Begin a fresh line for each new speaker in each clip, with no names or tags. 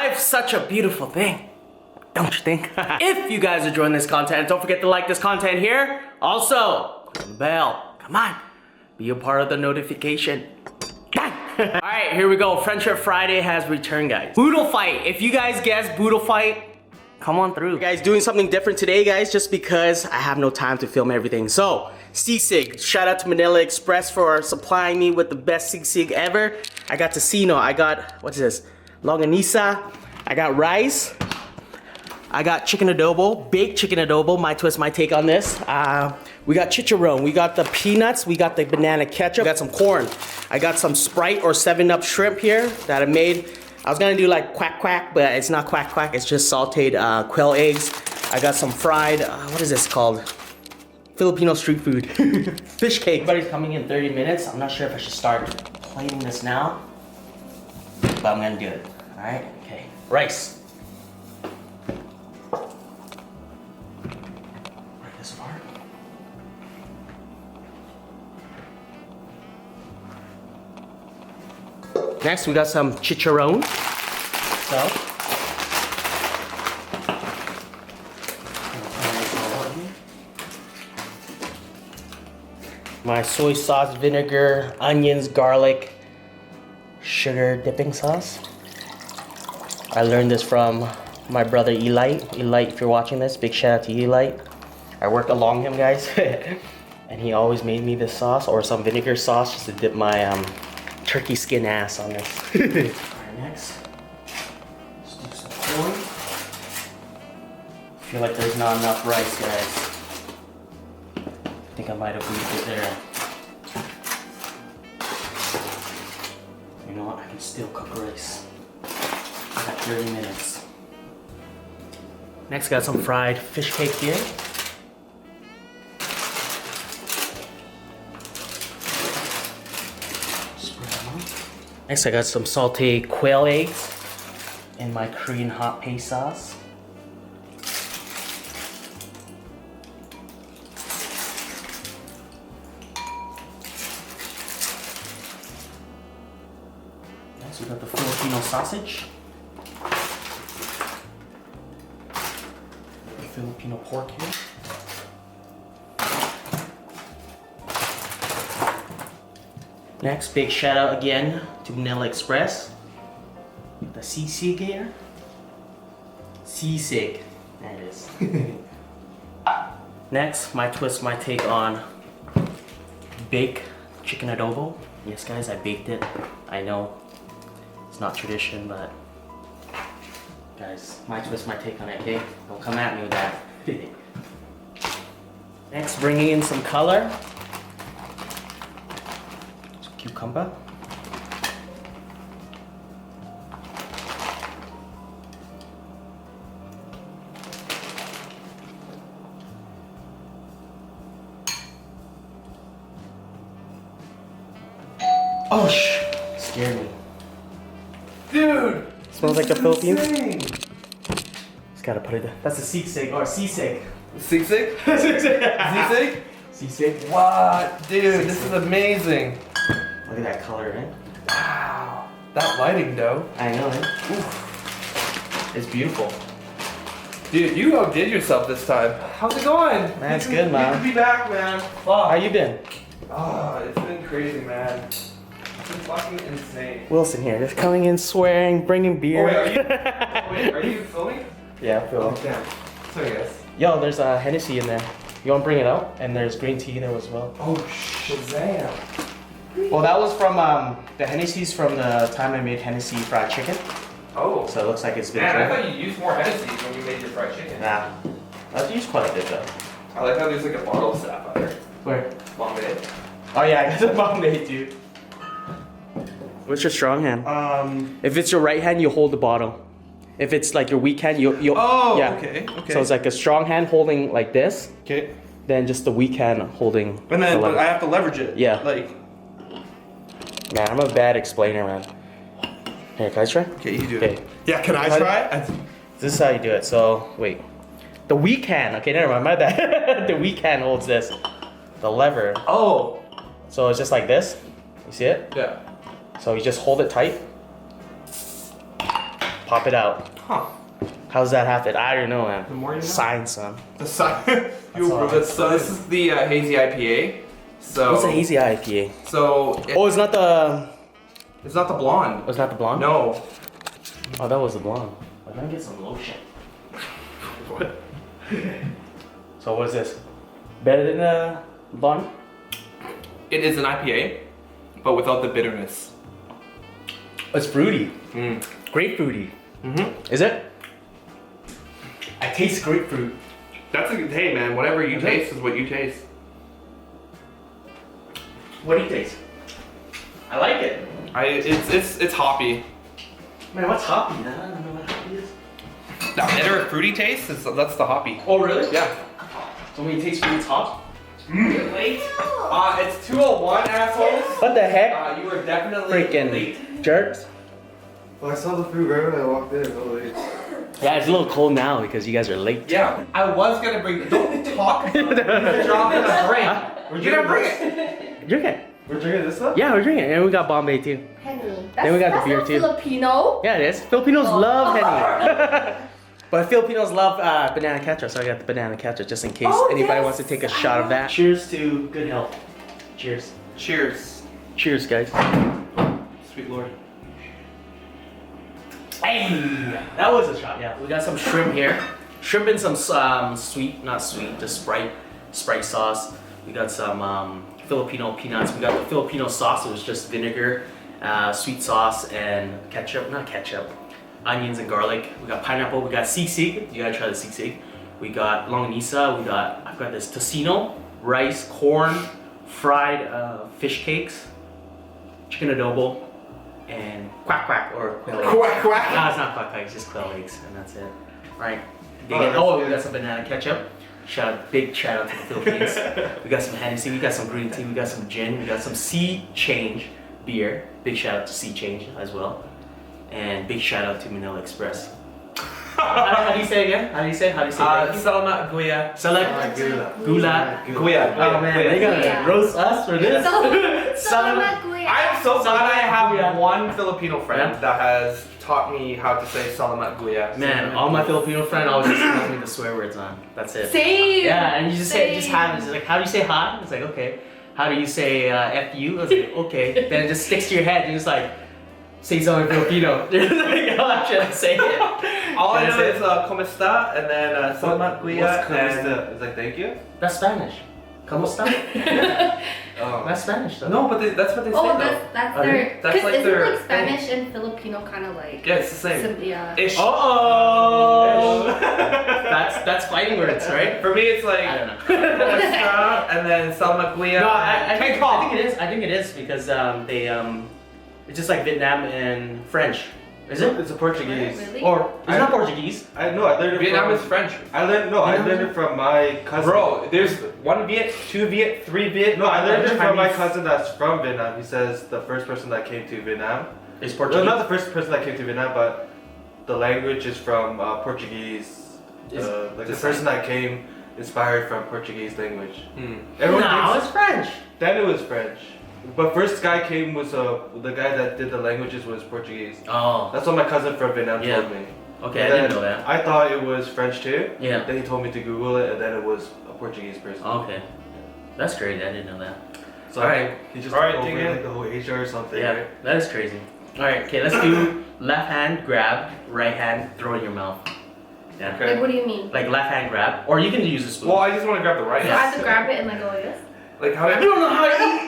Life's such a beautiful thing, don't you think? If you guys are enjoying this content, don't forget to like this content here. Also, click the bell. Come on, be a part of the notification. Alright, here we go. Friendship Friday has returned, guys. Boodle fight. If you guys guessed boodle fight, come on through. Guys, doing something different today, guys, just because I have no time to film everything. So, Sisig, shout out to Manila Express for supplying me with the best sisig ever. I got tocino, I got, what's this? Longanisa, I got rice, I got chicken adobo, baked chicken adobo, my twist, my take on this. We got chicharron, we got the peanuts, we got the banana ketchup, we got some corn. I got some Sprite or 7-Up shrimp here that I made. I was gonna do like quack quack, but it's not quack quack, it's just sauteed quail eggs. I got some fried, what is this called? Filipino street food. Fish cake. Everybody's coming in 30 minutes. I'm not sure if I should start plating this now, but I'm gonna do it. All right, okay. Rice. Break this apart. Next, we got some chicharron. So. My soy sauce, vinegar, onions, garlic, sugar dipping sauce. I learned this from my brother Eli. Eli, if you're watching this, big shout out to Eli. I work along him, guys. And he always made me this sauce or some vinegar sauce just to dip my turkey skin ass on this. Alright, next, let's do some corn. I feel like there's not enough rice, guys. I think I might have moved it there. You know what? I can still cook rice. I got 30 minutes. Next, got some fried fish cake here. Spread them on. Next, I got some sauteed quail eggs in my Korean hot paste sauce. We got the Filipino sausage, the Filipino pork here. Next, big shout out again to Manila Express. The Sisig here. Sisig, there it is. Next, my twist, my take on baked chicken adobo. Yes, guys, I baked it. I know. It's not tradition, but guys, my twist, my take on it, okay? Don't come at me with that. Next, bringing in some color. Some cucumber. Oh, scared me.
Dude!
Smells like the Philippines. Just gotta put it there. That's a sisig or sisig.
Sisig? Sisig?
Sisig.
What? Dude, this is amazing.
Look at that color, man.
Wow. That lighting, though.
I know, man. Oof. It's beautiful.
Dude, you outdid yourself this time. How's it going?
Man, it's good, man.
Good to be back, man.
How you been?
Oh, it's been crazy, man. It's been fucking insane.
Wilson here, just coming in swearing, bringing beer.
Oh, wait, are you filming?
Yeah, filming.
Oh, damn. Sorry, guys.
Yo, there's a Hennessy in there. You want to bring it out? And there's green tea there as well.
Oh, shazam.
Well, that was from, the Hennessy's from the time I made Hennessy fried chicken.
Oh.
So it looks like it's been
Man, I
good.
thought you used more Hennessy when you made your fried chicken.
Nah. I've used quite a bit though.
I like how there's like a bottle of sapphire.
Where?
Bombay.
Oh yeah, I got the Bombay, dude. What's your strong hand? If it's your right hand, you hold the bottle. If it's like your weak hand, you
Oh,
yeah.
okay.
So it's like a strong hand holding like this,
Okay.
then just the weak hand holding.
And then,
the
but
lever.
I have to leverage it.
Yeah.
Like.
Man, I'm a bad explainer, man. Here, can I try?
Okay, you do
Okay.
it. Yeah, can I
How do-
try?
This is how you do it. So wait, the weak hand. Okay, never mind. My bad. The weak hand holds this. The lever.
Oh.
So it's just like this. You see it?
Yeah.
So you just hold it tight. Pop it out.
Huh.
How's that happen? I don't know, man.
The more you know.
Science, son.
The sun.
all.
So this is the hazy IPA. So
What's a hazy IPA?
So
Oh, it's not the.
it's not the blonde.
Oh, it's not the blonde?
No.
Oh, that was the blonde. I'm gonna get some lotion.
What?
So what is this? Better than the blonde?
It is an IPA, but without the bitterness.
It's fruity.
Mm.
Grapefruity.
Mm-hmm.
Is it? I taste grapefruit.
That's a good. Hey man, whatever you
Is
taste is what you taste.
What do you taste? I like it.
It's hoppy.
Man, what's hoppy? I don't know what hoppy is.
That bitter fruity taste that's the hoppy.
Oh, really?
Yeah.
So when you taste fruit, it's hot?
Late. It's 2:01, assholes.
What the heck?
You were definitely
Freaking
late.
jerks.
Well, I saw the food right when I walked in. Oh, wait.
Yeah, it's a little cold now because you guys are late.
Yeah, I was gonna bring. Don't talk. You're dropping a drink. You're gonna bring it.
Drink it.
We're drinking this stuff?
Yeah, we're drinking it. And we got Bombay too.
Henny.
Then we got the
that's
beer
not
too.
Filipino.
Yeah, it is. Filipinos love Henny. But Filipinos love banana ketchup, so I got the banana ketchup just in case anybody
yes.
wants to take a shot of that. Cheers to good health. Cheers.
Cheers.
Cheers, guys.
Sweet Lord.
Hey, that was a shot. Yeah, we got some shrimp here. Shrimp and some sweet, not sweet, just Sprite sauce. We got some Filipino peanuts. We got the Filipino sauce. It was just vinegar, sweet sauce, and ketchup. Not ketchup. Onions and garlic. We got pineapple. We got sisig. You gotta try the sisig. We got longanisa. I've got this tocino, rice, corn, fried fish cakes, chicken adobo, and quack quack or quail eggs.
Quack quack.
No, it's not quack quack. It's just quail eggs, and that's it. Right.
Oh,
We got some banana ketchup. Big shout out to the Philippines. We got some Hennessy. We got some green tea. We got some gin. We got some Sea Change beer. Big shout out to Sea Change as well. And big shout out to Manila Express. How do you say it again? How do you say thank you?
Salamat Guya.
Salamat Gula.
Guya.
Oh man, they gonna
Guya.
roast us for this.
Salamat kuya.
I'm so glad I have
Guya.
one Filipino friend
Yeah.
that has taught me how to say Salamat Guya.
Man, all my Filipino friends always just tell me the swear words on. That's it.
Same.
Yeah, and you just say, just
Same.
have it. It's like, how do you say hi? It's like, okay. How do you say F you? It's like, okay. Then it just sticks to your head. And you're just like, say something Filipino. Like, oh, I'm trying to say it.
All I
Can I
know
say
is ¿Cómo está? And then Salamat Guya.
What's
And
Kamista? It's like, thank you?
That's Spanish. ¿Cómo está?
Oh.
That's Spanish, though.
no, but that's what they say
Oh,
though.
that's
Oh,
their.
that's
Because
like
isn't
their
like Spanish and Filipino kind of like.
Yeah, it's the same.
Yeah.
Ish.
Oh! That's fighting words, right?
For me, it's like
I don't know.
¿Cómo está? And then Salamat Guya.
No, I
Hey,
think,
Quang.
I think it is. I think it is because they it's just like Vietnam and French. Is it?
It's a Portuguese.
Really?
Or it's not
I-
Portuguese.
I know, I learned it
Vietnam
from...
is French.
I learned it from my cousin.
Bro, there's 1 Viet, 2 Viet, 3 Viet.
No, I learned it from my
Chinese.
cousin that's from Vietnam. He says the first person that came to Vietnam.
It's
Well,
Portuguese.
not the first person that came to Vietnam, but the language is from Portuguese.
Is-
Like the person that came inspired from Portuguese language.
Hmm.
Everyone
No,
thinks,
it's French.
then it was French. But first guy came was the guy that did the languages was Portuguese.
Oh,
That's what my cousin from Vietnam
Yeah.
told me.
okay.
And
I didn't
then
know that.
I thought it was French too.
Yeah.
Then he told me to Google it, and then it was a Portuguese person.
Okay, that's great. I didn't know that.
So
Alright.
he just
Alright,
took
dig
over
in.
like the whole Asia or something.
Yeah,
Right?
that is crazy. All right, okay. Let's do left hand grab, right hand throw in your mouth. Yeah.
Okay.
Like, what do you mean?
Like left hand grab, or you can use a spoon.
Well, I just want to grab the rice.
So I have to grab it and like go like this?
Like how
I
do
don't know how to eat.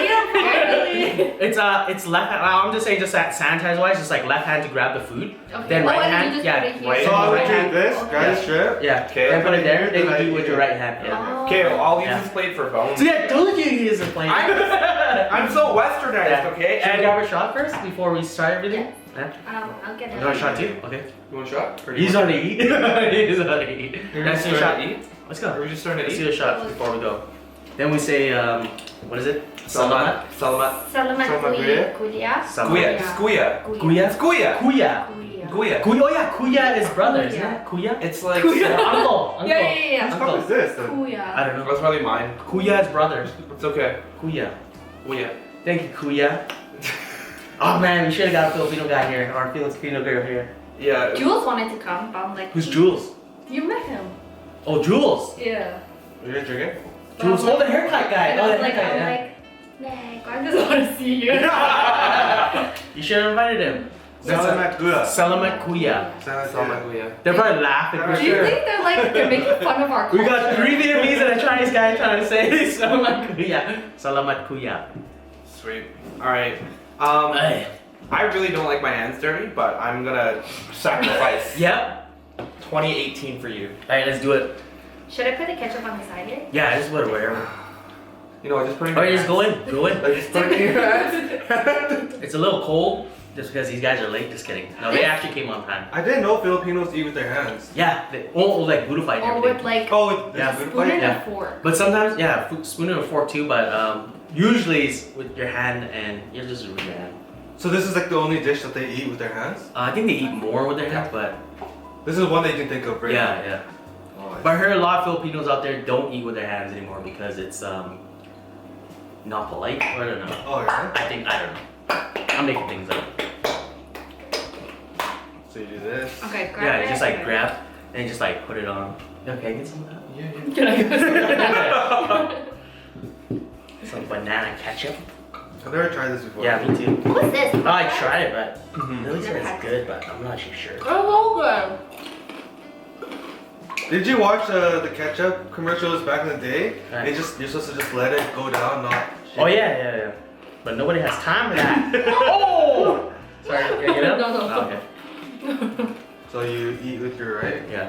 Apparently.
It's left hand. I'm just saying, just sanitize wise, just like left hand to grab the food.
Okay.
Then right
and then
hand,
you just
yeah,
put it here.
right
So I would
Right
do
hand.
this,
Okay.
grab the strip.
Yeah.
Okay.
Then put it there. Then
Then
you do
I
with your
eat it.
right hand. Yeah.
Oh.
Okay, I'll use
Yeah.
this plate for bones.
See, I told you he is a plate.
I'm so westernized,
Yeah.
okay?
Should we
And
grab a shot first before we start everything?
Yes.
Yeah.
I'll get it.
You want a shot too? Okay.
you want a shot? Or do you
He's
want-
already eat. He's already eat.
You're
Let's
just
do a shot.
starting to eat?
Let's
Or
go.
are we just starting to
Let's
eat?
do a shot before we go. Then we say, what is it?
Salamat. Salamat.
Salamat
Salamat
kuya.
Guya.
Salamat.
Skuya.
Kuya?
Skuya.
Kuya.
Kuya.
Guya.
Kuya. Oh yeah, Kuya is brother, isn't
Kuya.
it? Kuya?
It's like
Kuya. Uncle. Uncle.
Yeah, yeah, yeah.
What the fuck is this? then?
I
Kuya.
don't know.
That's probably mine.
Kuya is brothers.
It's okay.
Kuya.
Guya.
Thank you, Kuya. Oh man, we should have got a Filipino guy here, or a Filipino girl here.
Yeah.
Jules wanted to come, but I'm like,
Who's Jules?
you met him.
Oh, Jules.
Yeah.
You gonna drink it?
Jules, oh, the haircut guy.
And
Oh,
I
the
was like,
haircut
I'm
guy.
like, nah, Quang doesn't want to see you.
You should have invited him.
Salamat Kuya.
Salamat Kuya.
Salamat Kuya.
They're probably laughing for
Do you
sure.
think they're making fun of our culture?
We got 3 Vietnamese and a Chinese guy trying to say Salamat Kuya. Salamat Kuya.
Sweet. Alright.
Ay.
I really don't like my hands dirty, but I'm gonna sacrifice
Yep.
2018 for you.
Alright, let's do it.
Should I put the ketchup on the side here?
Yeah, just whatever.
You know what? Just put it in
Alright,
your
just
hands.
go in. Go in.
Like, just put it in your hands.
It's a little cold just because these guys are late. Just kidding. No, they actually came on time.
I didn't know Filipinos eat with their hands.
Yeah, they like Buddha fight and
Or
everything.
with like
Oh, with
Yeah.
this
spoon and
Yeah.
a fork.
But sometimes, yeah, spoon and a fork too. But usually it's with your hand and you just with your hand.
So this is like the only dish that they eat with their hands?
I think they eat more with their hands, but
This is one that you can think of, right?
yeah, yeah.
Oh,
But I heard a lot of Filipinos out there don't eat with their hands anymore because it's not polite. Or I don't know.
oh yeah?
I don't know. I'm making things up.
So you do this.
Okay, grab
Yeah,
it.
you just like grab and just like put it on. Okay, get some of that.
Yeah, yeah.
Can I go?
Some banana ketchup.
I've never tried this before.
Yeah, me too.
What's this?
Oh, I tried it, but
Mhm.
Lily said it's good, but I'm not too sure.
Oh, good.
Did you watch the ketchup commercials back in the day?
Right.
You're supposed to just let it go down, not shake.
Oh yeah. But nobody has time for that. Oh! Sorry, can I get up?
No, no.
Oh, okay.
So you eat with your right?
Yeah.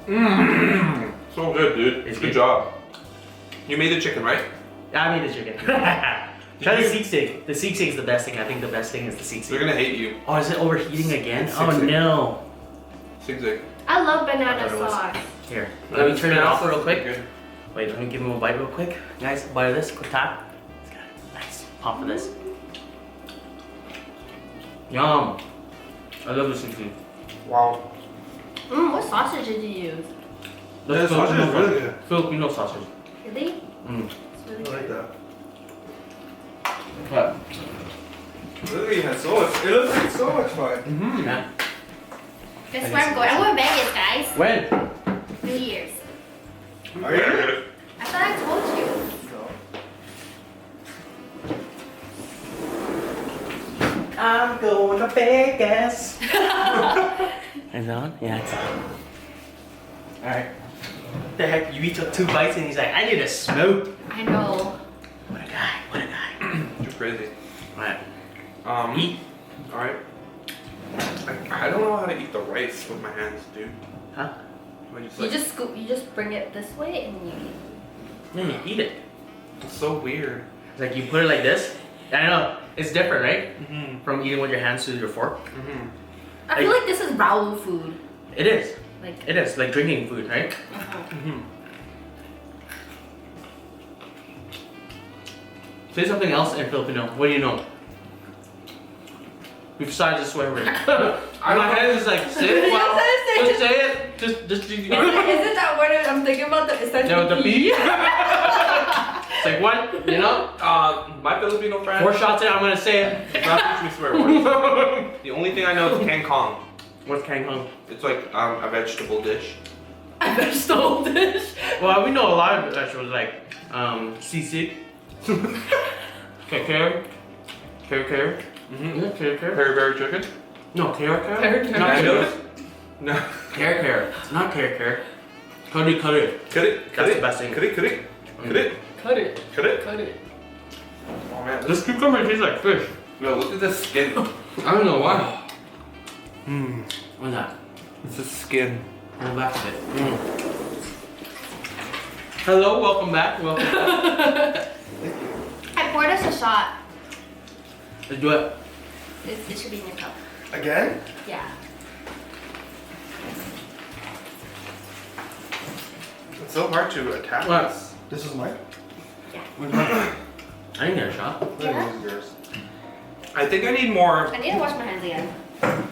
Mmm. So good, dude.
It's
good
good.
job. You made the chicken, right?
I made the chicken. Try the Sisig. The Sisig is the best thing. I think the best thing is the Sisig.
They're gonna hate you.
Oh, is it overheating again?
It's
Oh
Sisig.
no.
Sisig.
I love
I
banana
thought it was.
sauce.
Here, let me turn it off real quick.
Good.
Wait, let me give him a bite real quick. Guys, a bite of this, quick tap. It's got a nice pop of this. Yum. I love the Sisig.
Wow.
What sausage did you use?
Yeah, the sausage is really good.
Filipino sausage.
Really?
Mm.
It's really
I like
good.
that.
What?
Lily has so much. It looks like so much fun.
Mm-hmm.
Yeah.
That's where I'm going. I'm going to Vegas, guys.
When?
New Year's.
Are you?
I thought I told you.
I'm going to Vegas. Is it on? Yeah, it's on. Alright. The heck, you each took 2 bites and he's like, I need a smoke.
I know.
What a guy, what a guy.
You're crazy.
Alright.
Eat. Alright. I don't know how to eat the rice with my hands, dude.
Huh?
I just
You
like,
just scoop. You just bring it this way and you eat.
Yeah, you eat it.
it's so weird.
It's like you put it like this. I know, it's different, right?
Mm-hmm.
From eating with your hands to your fork.
Mm-hmm.
I feel like this is Raul food.
It is.
Like.
It is, like drinking food, right?
Uh-huh.
Mm-hmm.
Say something else in Filipino. What do you know? Besides the swear word. My head is like, say it. Wow. Just say it. Just
Isn't that what I'm thinking about? The
No, the B. It's like what? You know?
My Filipino friend.
4 shots in, I'm gonna say it.
Does not teach me swear words. The only thing I know is Kang.
What's Quang Hung?
It's like a vegetable dish.
A vegetable dish.
Well, we know a lot of vegetables like sisig, kare.
Mm-hmm.
Yeah, kare.
Very, very chicken.
No, kare.
Kare.
Not
I know
kare.
this? No.
Kare. It's not kare. Curry.
Cut it.
That's the best thing.
Cut it.
Cut it.
Cut it.
Cut it.
Oh man.
This cucumber tastes like fish.
No, look at the skin.
I don't know why.
Mmm.
What's that?
It's the skin.
I'm back to it. Hello, welcome back. Welcome back.
I poured us a shot.
Let's do it.
It should be in your cup.
Again?
Yeah.
It's so hard to attack
What?
this.
This is mine?
Yeah.
Where's mine?
I didn't get a shot.
Where
Yeah.
is yours?
I think I need more.
I need to wash my hands again.
I'm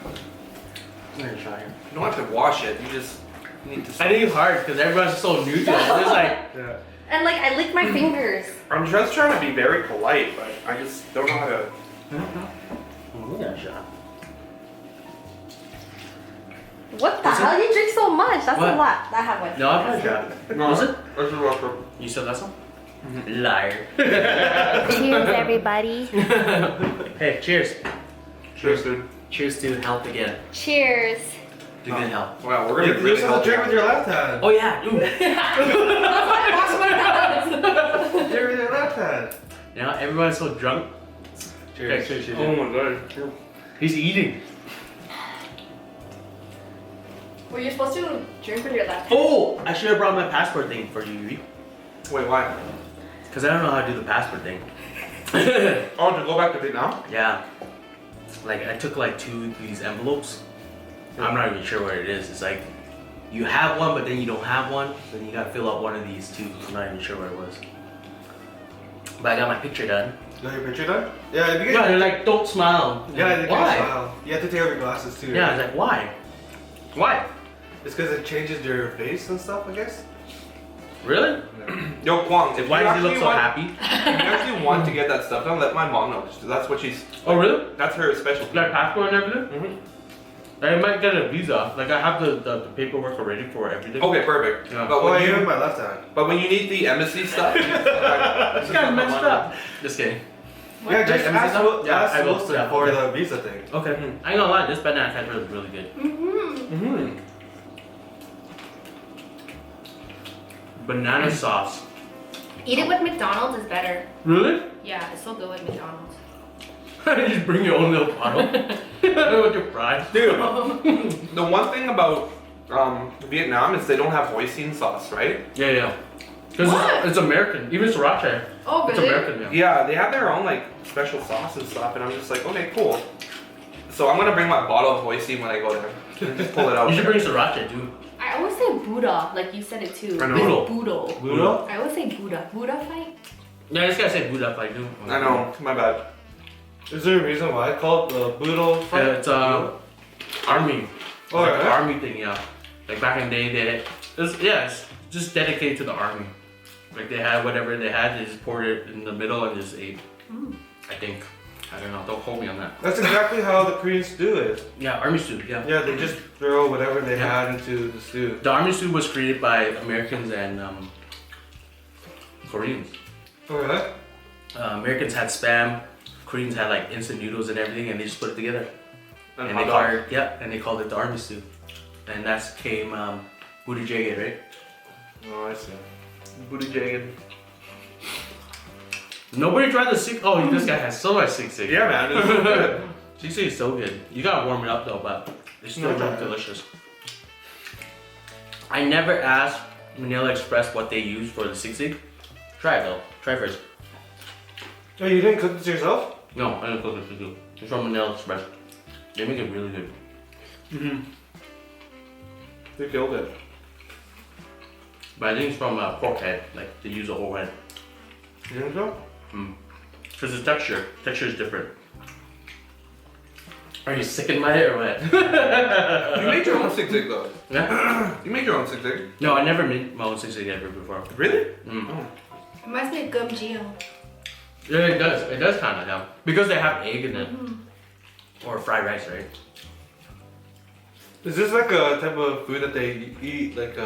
gonna try here.
You don't have to wash it. You just need to.
I think it's hard because everyone's so new to it. It's like,
Yeah.
And like I lick my fingers.
I'm just trying to be very polite, but I just don't know how to.
We got a shot.
What the hell? You drink so much. That's
What?
a lot. I have one.
No, I've had a shot.
No,
Was it?
That's a rougher.
You still got some? Liar.
Cheers, everybody.
Hey, cheers.
Cheers, dude.
Cheers to health again.
Cheers.
To good health.
Wow, we're gonna be
You're
really
supposed to drink
healthy.
with your left hand.
Oh yeah. Ooh.
Wash my hands.
Drink with your left hand.
You know, everyone's so drunk.
Cheers.
Cheers.
Oh my god.
He's eating.
Were you supposed to drink with your left?
Oh, I should have brought my passport thing for you, Yuri.
Wait, why?
Because I don't know how to do the passport thing.
Oh, to go back to Vietnam?
Yeah. Like, I took like 2 of these envelopes. I'm not even sure what it is. It's like, you have one, but then you don't have one. Then you gotta fill out one of these too. I'm not even sure what it was. But I got my picture done.
Got your picture done? Yeah, if you
Yeah,
get.
they're like, don't smile.
Yeah,
Like,
they
why?
can smile. You have to take off your glasses too.
Yeah, I was like, why? Why?
It's because it changes your face and stuff, I guess.
Really?
Yo, Quang, if
Why
you
does he look
actually
so
want,
happy?
if you actually want to get that stuff done, let my mom know. That's what she's.
Oh, really?
That's her specialty.
Like passport and everything?
Mm-hmm.
I might get a visa. Like, I have the paperwork already for everything.
Okay, perfect.
Yeah.
But
Oh,
when
you with
you
my left hand.
but when you need the embassy stuff,
This guy's messed up. Just kidding.
Yeah, just
Like,
ask,
yeah,
ask
I will.
Wilson
Yeah,
for
okay.
the visa thing.
Okay. I ain't gonna lie, this banana tastes really, really good.
Mm-hmm.
Banana sauce.
Eat it with McDonald's is better.
Really?
Yeah, it's so good with McDonald's.
You just bring your own little bottle with your fries.
Dude, the one thing about Vietnam is they don't have hoisin sauce, right?
Yeah, yeah. Because
What?
it's American. Even sriracha.
Oh,
It's
really?
American, yeah.
Yeah, they have their own like special sauce and stuff, and I'm just like, okay, cool. So I'm gonna bring my bottle of hoisin when I go there. And just pull it out.
You should
there.
bring sriracha, dude.
I always say Buddha, like you said it too.
I know.
With Boodle.
Boodle?
I always say Buddha. Buddha fight?
Yeah, this guy said Buddha like dude.
I know, my bad.
Is there a reason why it's called the Boodle fight?
Yeah, it's army.
Oh,
Like,
really?
army thing, yeah. Like back in the day, it's just dedicated to the army. Like they had whatever they had, they just poured it in the middle and just ate. I think. I don't know. Don't hold me on that.
That's exactly how the Koreans do it.
Yeah, army stew. Yeah.
Yeah, they just throw whatever they
Yeah.
had into the stew.
The army stew was created by Americans and Koreans.
Oh, really?
Americans had spam, Koreans had like instant noodles and everything, and they just put it together. And they
hot
called
dog.
it, and they called it the army stew. And that's came Buddha Jagged, right?
Oh, I see.
Booty jagged.
Nobody tried the Sisig. Oh, this guy has so much Sisig.
Yeah, man. It's so good.
Sisig is so good. You gotta warm it up though, but it's still
No,
really delicious. I never asked Manila Express what they use for the Sisig. Try it though. Try it first.
Oh, you didn't cook this yourself?
No, I didn't cook it to do. It's from Manila Express. They make it really good.
They killed it.
But I think it's from pork head. Like they use a whole head.
You think so?
Because the texture is different. Are you sick in my head or what?
You made your own Sisig though.
Yeah?
You made your own Sisig.
No, I never made my own Sisig ever before.
Really?
Reminds me of Gum Geo.
Yeah, it does. It does kind of, yeah. Because they have egg in it. Or fried rice, right?
Is this like a type of food that they eat like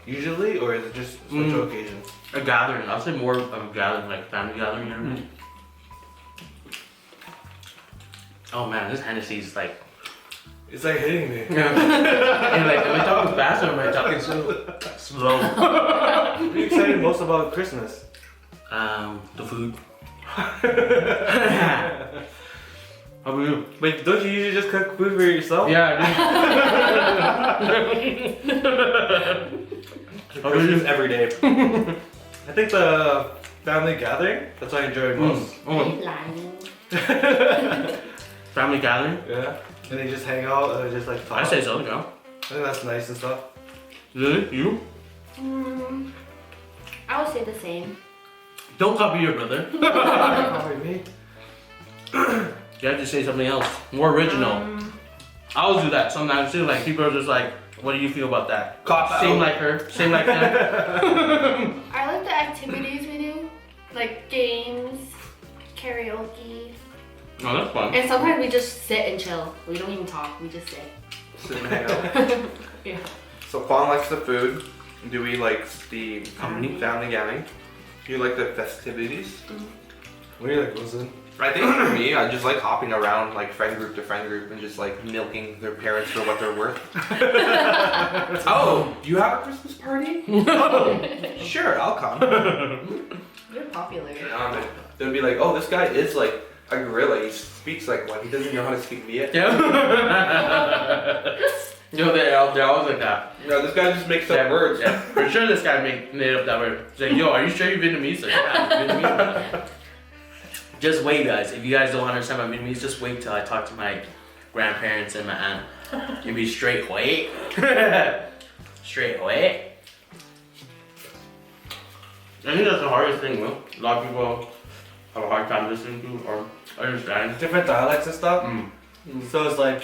usually, or is it just special occasions?
A gathering. I'll say more of a gathering, like family gathering, you know what I mean? Oh man, this Hennessy is like...
It's like hitting me.
and like, am I talking fast or am I talking slow?
What are you excited most about Christmas?
The food. How about you?
Wait, don't you usually just cook food for yourself?
Yeah, I do.
Christmas every day. I think the family gathering, that's what I enjoy most.
Family gathering?
Yeah. And they just hang out and they just like talk.
I say so, yeah.
I think that's nice and stuff.
Really? You?
I would say the same.
Don't copy your brother.
Probably me.
You have to say something else. More original. I always do that sometimes too. Like people are just like, what do you feel about that?
Cop
Same
out.
like her, same like him.
I like the activities we do, like games, karaoke.
Oh, that's fun.
And sometimes we just sit and chill. We don't even talk. We just sit.
Sit and hang out.
Yeah.
So Quang likes the food. Dewey likes the family gathering. You like the festivities.
What do you like, Wilson?
I think for me, I just like hopping around like friend group to friend group and just like milking their parents for what they're worth. Oh, you have a Christmas party? Oh, sure, I'll come.
You're popular.
They'll be like, oh, this guy is like a gorilla. He speaks like one. He doesn't know how to speak Viet.
Yeah. Yo, they're always like that.
No, this guy just makes up words.
Yeah, for sure this guy made up that word. He's like, yo, are you sure you're Vietnamese? Like, yeah, I'm Vietnamese. Just wait, guys. If you guys don't understand my Vietnamese, just wait till I talk to my grandparents and my aunt. You'll be straight wait. Straight wait. I think that's the hardest thing, Will. A lot of people have a hard time listening to or understanding.
Different dialects and stuff.
Mm.
So it's like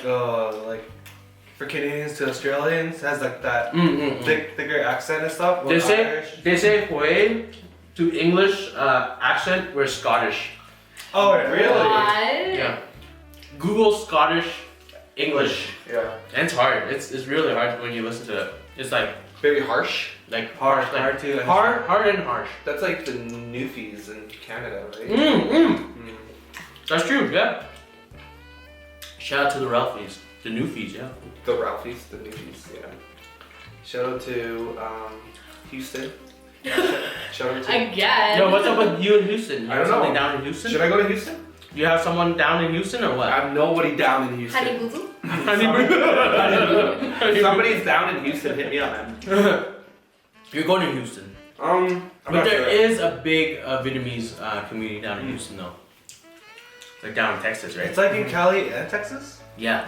for Canadians to Australians has like that thicker accent and stuff.
They say
Irish.
they say Hue to English accent. We're Scottish.
Oh, really?
What?
Yeah. Google Scottish English.
Yeah.
And it's hard. It's really hard when you listen to it. It's like
Very harsh.
Hard to understand.
hard and harsh.
That's like the Newfies in Canada, right?
That's true. Yeah. Shout out to the Ralphies, the Newfies. Yeah.
The Ralphies, the Newfies, yeah. Shout out to Houston. Shout out to.
Again.
Yo, what's up with you in Houston? You
I
have
don't know.
something down in Houston?
Should I go to Houston?
You have someone down in Houston or what?
I have nobody down in Houston.
Honey Boo Boo?
If somebody's down in Houston, hit me up, man.
You're going to Houston.
I'm
But
not
there
sure.
is a big Vietnamese community down in Houston though. Like down in Texas, right?
It's like in Cali and Texas.
Yeah.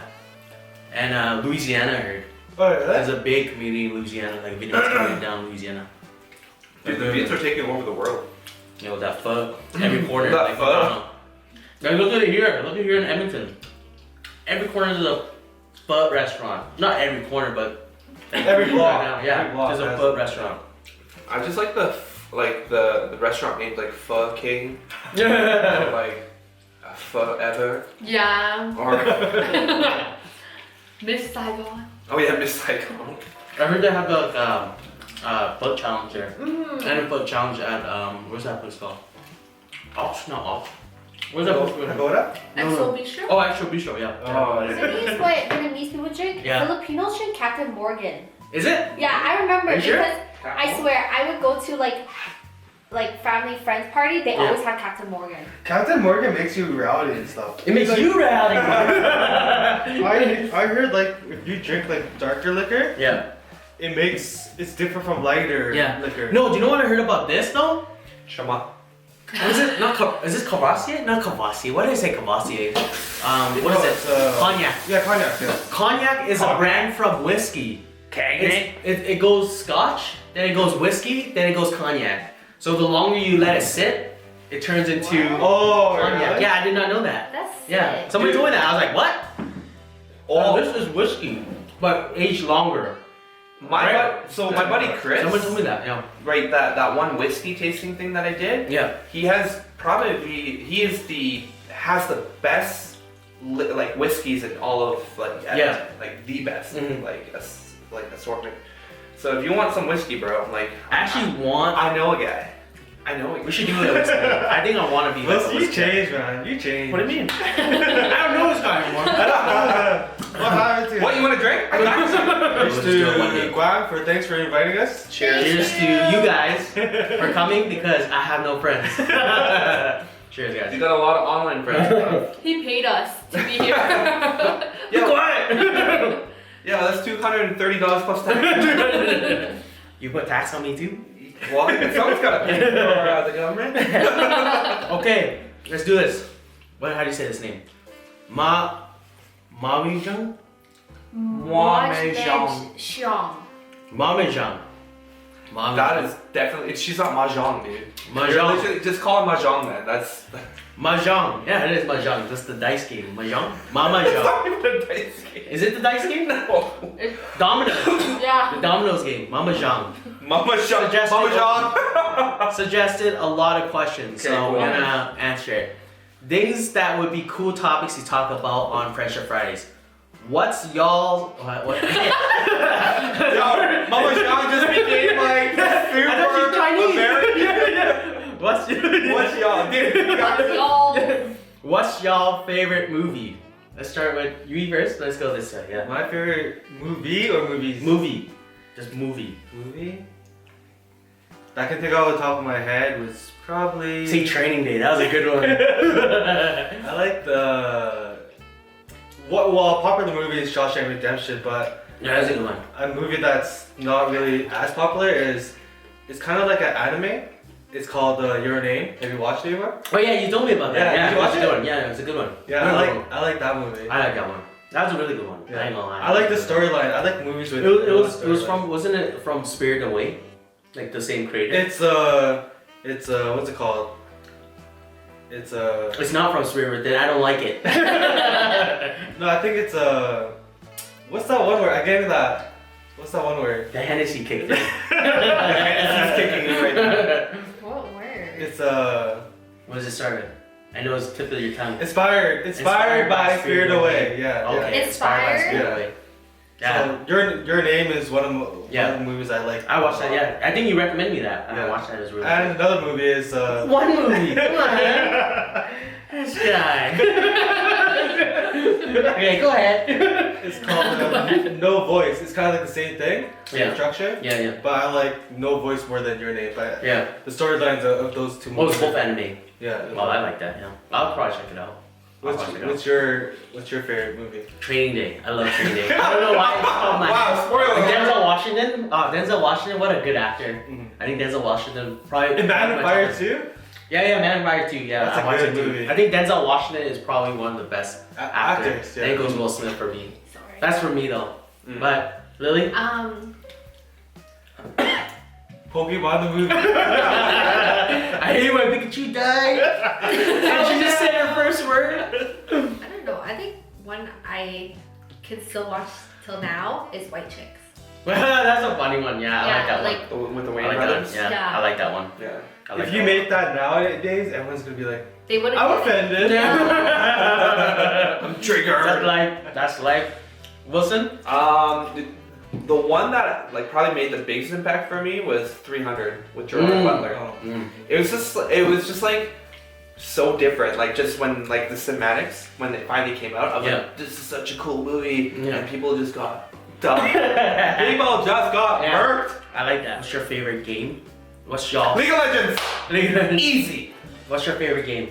And Louisiana, I heard.
Oh, really?
There's a big community in Louisiana, like a Vietnamese community down in Louisiana.
Dude, the Viets are taking over the world.
You know, that pho, every corner.
That
like
pho?
McDonald's. Like, look at it here. Look at here in Edmonton. Every corner is a pho restaurant. Not every corner, but
Every block.
Yeah,
Every block
there's a
has
pho
a
restaurant.
I just like the restaurant named like Pho King or
Yeah.
like Pho Ever
Yeah.
or
Miss Saigon.
oh yeah, Miss Saigon.
I heard they have the pho challenge there. And a pho challenge at where's that place called? Off, not off. Where's that place called?
Pagoda?
No, no.
XO Bistro?
Oh, Extra Bistro, yeah.
Oh,
Isn't this what Vietnamese people drink?
Yeah.
Filipinos drink Captain Morgan.
Is it?
Yeah, I remember
Are you sure?
because I swear I would go to like family friends party. They
Yeah.
always have Captain Morgan.
Captain Morgan makes you rowdy and stuff.
It makes you rowdy.
I heard like if you drink like darker liquor,
Yeah.
it's different from lighter
Yeah.
liquor.
No, do you know what I heard about this though?
Shama.
What is it? Not is this Cavassier? Not Cavassier. What did I say Cavassier? What is it? Cognac.
Yeah, cognac. Yeah.
Cognac is a brand from whiskey. It goes Scotch, then it goes whiskey, then it goes cognac. So the longer you let it sit, it turns into
Oh,
cognac.
really?
Yeah, I did not know that.
That's
Yeah,
sick.
somebody told me that. I was like, what? Oh, this is whiskey, but aged longer.
My buddy Chris,
Someone told me that. Yeah.
right? That one whiskey tasting thing that I did.
Yeah.
He has has the best like whiskeys in all of like
Yeah.
like the best
Mhm.
like assortment. So if you want some whiskey, bro, like
I actually want.
I know a guy. I know a guy.
We should do it. I think I want to be.
Listen, you
whiskey.
changed, man. You changed.
What do you mean? I don't know this guy anymore.
What happened to
What you want to drink? I got you.
Cheers
Let's do it one
to
day.
Quang for thanks for inviting us.
Cheers to you guys for coming because I have no friends. Cheers,
You
guys.
got a lot of online friends, bro.
He paid us to be here.
Be quiet.
Yeah, that's $230 plus tax.
You put tax on me too?
Well, someone's got to pay for the government.
Okay, let's do this. How do you say this name? Mamijang?
Mahjong.
Mamijang.
That is definitely. She's not mahjong, dude.
Mahjong.
Literally, just call it mahjong, man. That's.
Mahjong. Yeah, it is mahjong. That's the dice game. Mahjong?
It's
Mamajang.
not even a dice game.
Is it the dice game?
No.
Dominoes.
Yeah.
The Dominoes game. Mamajang.
Mama John.
Suggested-
Mama John.
Suggested a lot of questions,
Okay,
so
cool.
we're gonna answer it. things that would be cool topics to talk about on Friendship Fridays. What's y'all? What?
Yo, Mama Sean just became like super
I know she's Chinese.
American.
What's
y'all? Dude, you got
What's y'all?
What's y'all favorite movie? Let's start with you first. Let's go this way. Yeah.
My favorite movie or movies?
Movie. Just movie.
Movie? I can think off the top of my head was probably.
Say Training Day. That was a good one.
I like the. Well, popular movie is Shawshank Redemption, but
Yeah, that's a good one.
a movie that's not really as popular is it's kind of like an anime. It's called Your Name. Have you watched it before?
Oh yeah, you told me about that.
Yeah,
Yeah,
did you watch
it's a
it?
good one. Yeah, it's a good one.
Yeah, I like that movie.
I like that one. That was a really good one.
Yeah.
I ain't gonna lie.
I like the storyline. I like movies with.
It was
storylines.
from, wasn't it from Spirit Away? Like the same creator.
It's what's it called? It's
It's not from Spirit, then I don't like it.
no, I think it's what's that one word? I gave you that. What's that one word?
The Hennessy kicked it.
It's kicking in right now.
What word?
It's
What does it start with? I know it's tip of your tongue.
inspired by Spirit Away. Yeah.
Okay.
Yeah.
Inspired by Spirit
Yeah.
Away. Yeah.
So your name is one of the movies I like.
I watched that, yeah. I think you recommended me that.
Yeah.
I watched that, it was really
And
good.
another movie is
One movie! Come on, man. This guy. Okay, go ahead.
it's called No Voice. It's kind of like the same thing, same
Yeah.
structure.
Yeah, yeah.
But I like No Voice more than Your Name. But
Yeah.
the storylines of those two
Oh,
movies.
it's both anime.
Yeah.
Well, I like that, yeah. I'll probably check it out. I'll watch it out.
What's your favorite movie?
Training Day. I love Training Day. I don't know why it's called my
Wow, spoiler.
Denzel Washington. Oh, Denzel Washington, what a good actor.
Mhm.
I think Denzel Washington probably.
And Man on Fire too?
Yeah, Man on Fire 2. Yeah,
That's
I
a
watched
good
it too.
movie.
I think Denzel Washington is probably one of the best actors.
Actors, yeah.
Then goes Will Smith for me.
Sorry.
That's for me though.
Mm.
But Lily,
Pokemon the movie.
I hate when Pikachu died. And she just said her first word.
I don't know. I think one I can still watch till now is White Chicks.
That's a funny one. Yeah, I like that one.
With the
I
Wayne
like
brothers.
that. Yeah,
Yeah.
I like that one.
Yeah.
I like
If you
that
make that nowadays, everyone's gonna be like,
They wouldn't.
I'm
get it.
offended.
one.
I'm triggered.
That's like Wilson.
The one that like probably made the biggest impact for me was 300 with Gerard
Mm.
Butler.
Oh.
It was just like so different. Like just when like the cinematics when it finally came out, I was
Yeah.
like, this is such a cool movie,
Yeah.
and people just got dumb. People just got
Yeah.
murked.
I like that. What's your favorite game? What's y'all?
League of Legends,
League
easy.
What's your favorite game?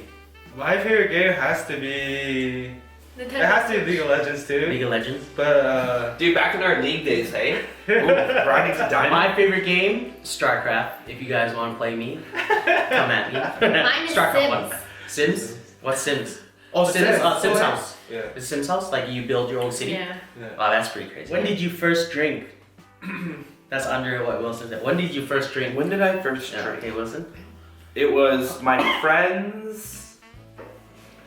My favorite game has to be. It
Nintendo
has to be
Switch.
League of Legends too.
League of Legends.
But
Dude, back in our league days, hey? Ooh, grinding to diamond.
My favorite game, StarCraft. If you guys want to play me, come at me.
Mine is
StarCraft
Sims.
1. Sims? What's Sims? Oh, Sims.
Sims.
Sims
Oh,
House.
yeah.
Is Sims House like you build your own city?
Yeah.
Wow, that's pretty crazy. When did you first drink? That's under what Wilson said. When did you first drink?
When did I first
Yeah,
drink?
okay, Wilson.
It was my friend's.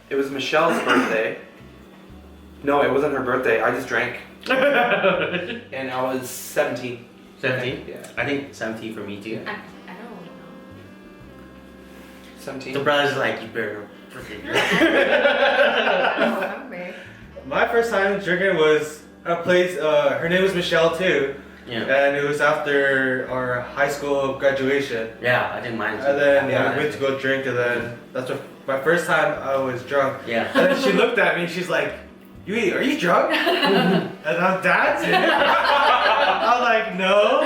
It was Michelle's birthday. No, it wasn't her birthday. I just drank, and I was 17.
17?
Yeah,
I think 17 for me too.
I don't know.
17.
The brother's like, you better freaking drink.
I don't remember.
my first time drinking was a place. Her name was Michelle too,
Yeah.
and it was after our high school graduation.
Yeah, I think mine too.
And then
Yeah.
we went to go drink, and then that's my first time I was drunk.
Yeah.
And then she looked at me, she's like, Yui, are you drunk? And I'm dancing. I was like, no.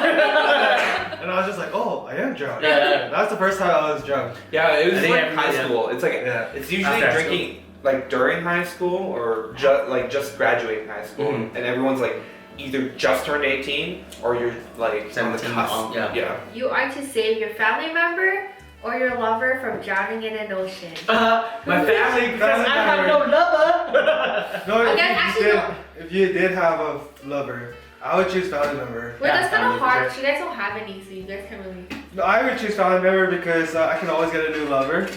And I was just like, oh, I am drunk.
Yeah.
That's the first time I was drunk.
Yeah, it was
I think
like
everybody-
high school. It's like
Yeah.
it's usually
After high
drinking like during high school or just graduating high school,
Mhm.
and everyone's like either just turned 18 or you're like on the
17
cusp.
on- yeah.
Yeah.
You are to save your family member or your lover from drowning in an ocean.
My family, because I have no lover.
No,
I
if
guess
you,
actually
did,
no.
if you did have a lover, I would choose family member.
Wait,
Yeah,
that's kind
family
of hard.
for
You guys don't have any, so you guys can't really.
No, I would choose family member because I can always get a new lover.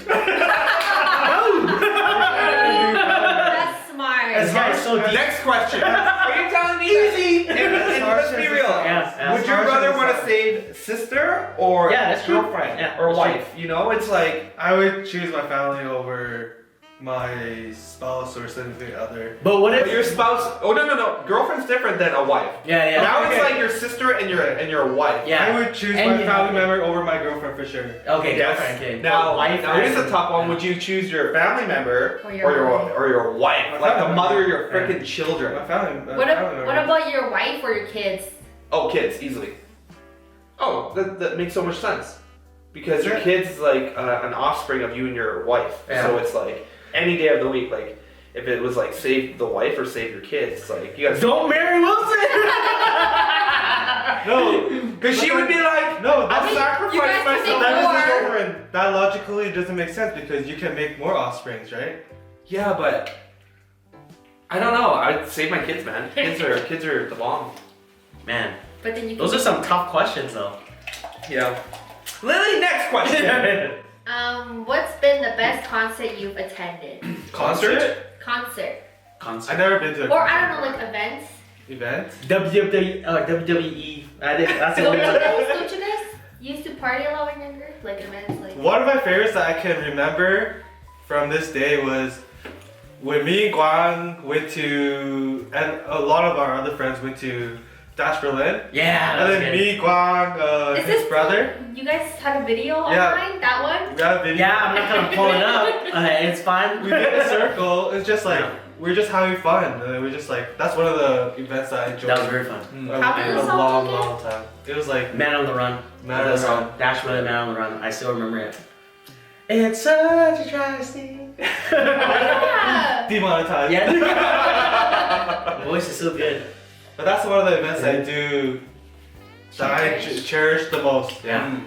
That's smart.
This guy's so deep.
Next question. Are you telling me easy? And let's be real.
Yeah,
Would you rather want to save sister or
Yeah, that's true.
girlfriend
Yeah,
or
that's
wife? You know, it's like
I would choose my family over my spouse or significant other.
But what if
Your spouse? Oh no. Girlfriend's different than a wife.
Yeah.
Now it's
Okay.
like your sister and your wife.
Yeah.
I would choose
And
my
you
family
have-
member over my girlfriend for sure.
Okay,
Yes.
girlfriend, okay.
Now,
wife.
now here's a tough one. Would you choose your family member
Or your wife.
or your wife,
My
like the
family
mother of
member.
your freaking
My
children?
family.
What,
family member.
what about your wife or your kids?
Oh, kids, easily. Oh, that makes so much sense. Because your
Yeah.
kid's like an offspring of you and your wife.
Yeah.
So it's like any day of the week, like if it was like save the wife or save your kids, it's like you gotta.
Don't marry Wilson!
No,
Because she would be like,
no.
I'll
That's
you
sacrifice
guys can
myself.
make
that
more.
is different. That logically doesn't make sense because you can make more offsprings, right?
Yeah, but I don't know. I'd save my kids, man. Kids are the bomb.
Man,
But then you
those are some tough questions though.
Yeah. Lily, next question.
What's been the best concert you've attended?
Concert?
Concert.
Concert.
I've never been to a
Or I don't know, like events.
event.
WWE. I think that's
Don't you
it.
guys? Don't you guys used to party a lot when younger? Like events, like.
One of my favorites that I can remember from this day was when me and Quang went to, and a lot of our other friends went to Dash Berlin.
Yeah,
And
that was
then
good.
me, Quang,
Is
his
this
brother.
You guys had a video
Yeah.
online? That one?
We have a video.
Yeah, I'm not gonna pull it up. It's fine.
We did a circle. It's just like
Yeah.
we're just having fun. We're just like that's one of the events that I enjoyed.
That was very fun.
How many
in a
songs
long,
again?
long time. It was like
Man on the Run.
Man on
That
the
song.
Run.
Dash with Man on the Run. I still remember it. It's such a travesty.
Yeah.
demonetized.
Yeah. Voice is so good.
But that's one of the events I do that I cherish the most.
Yeah.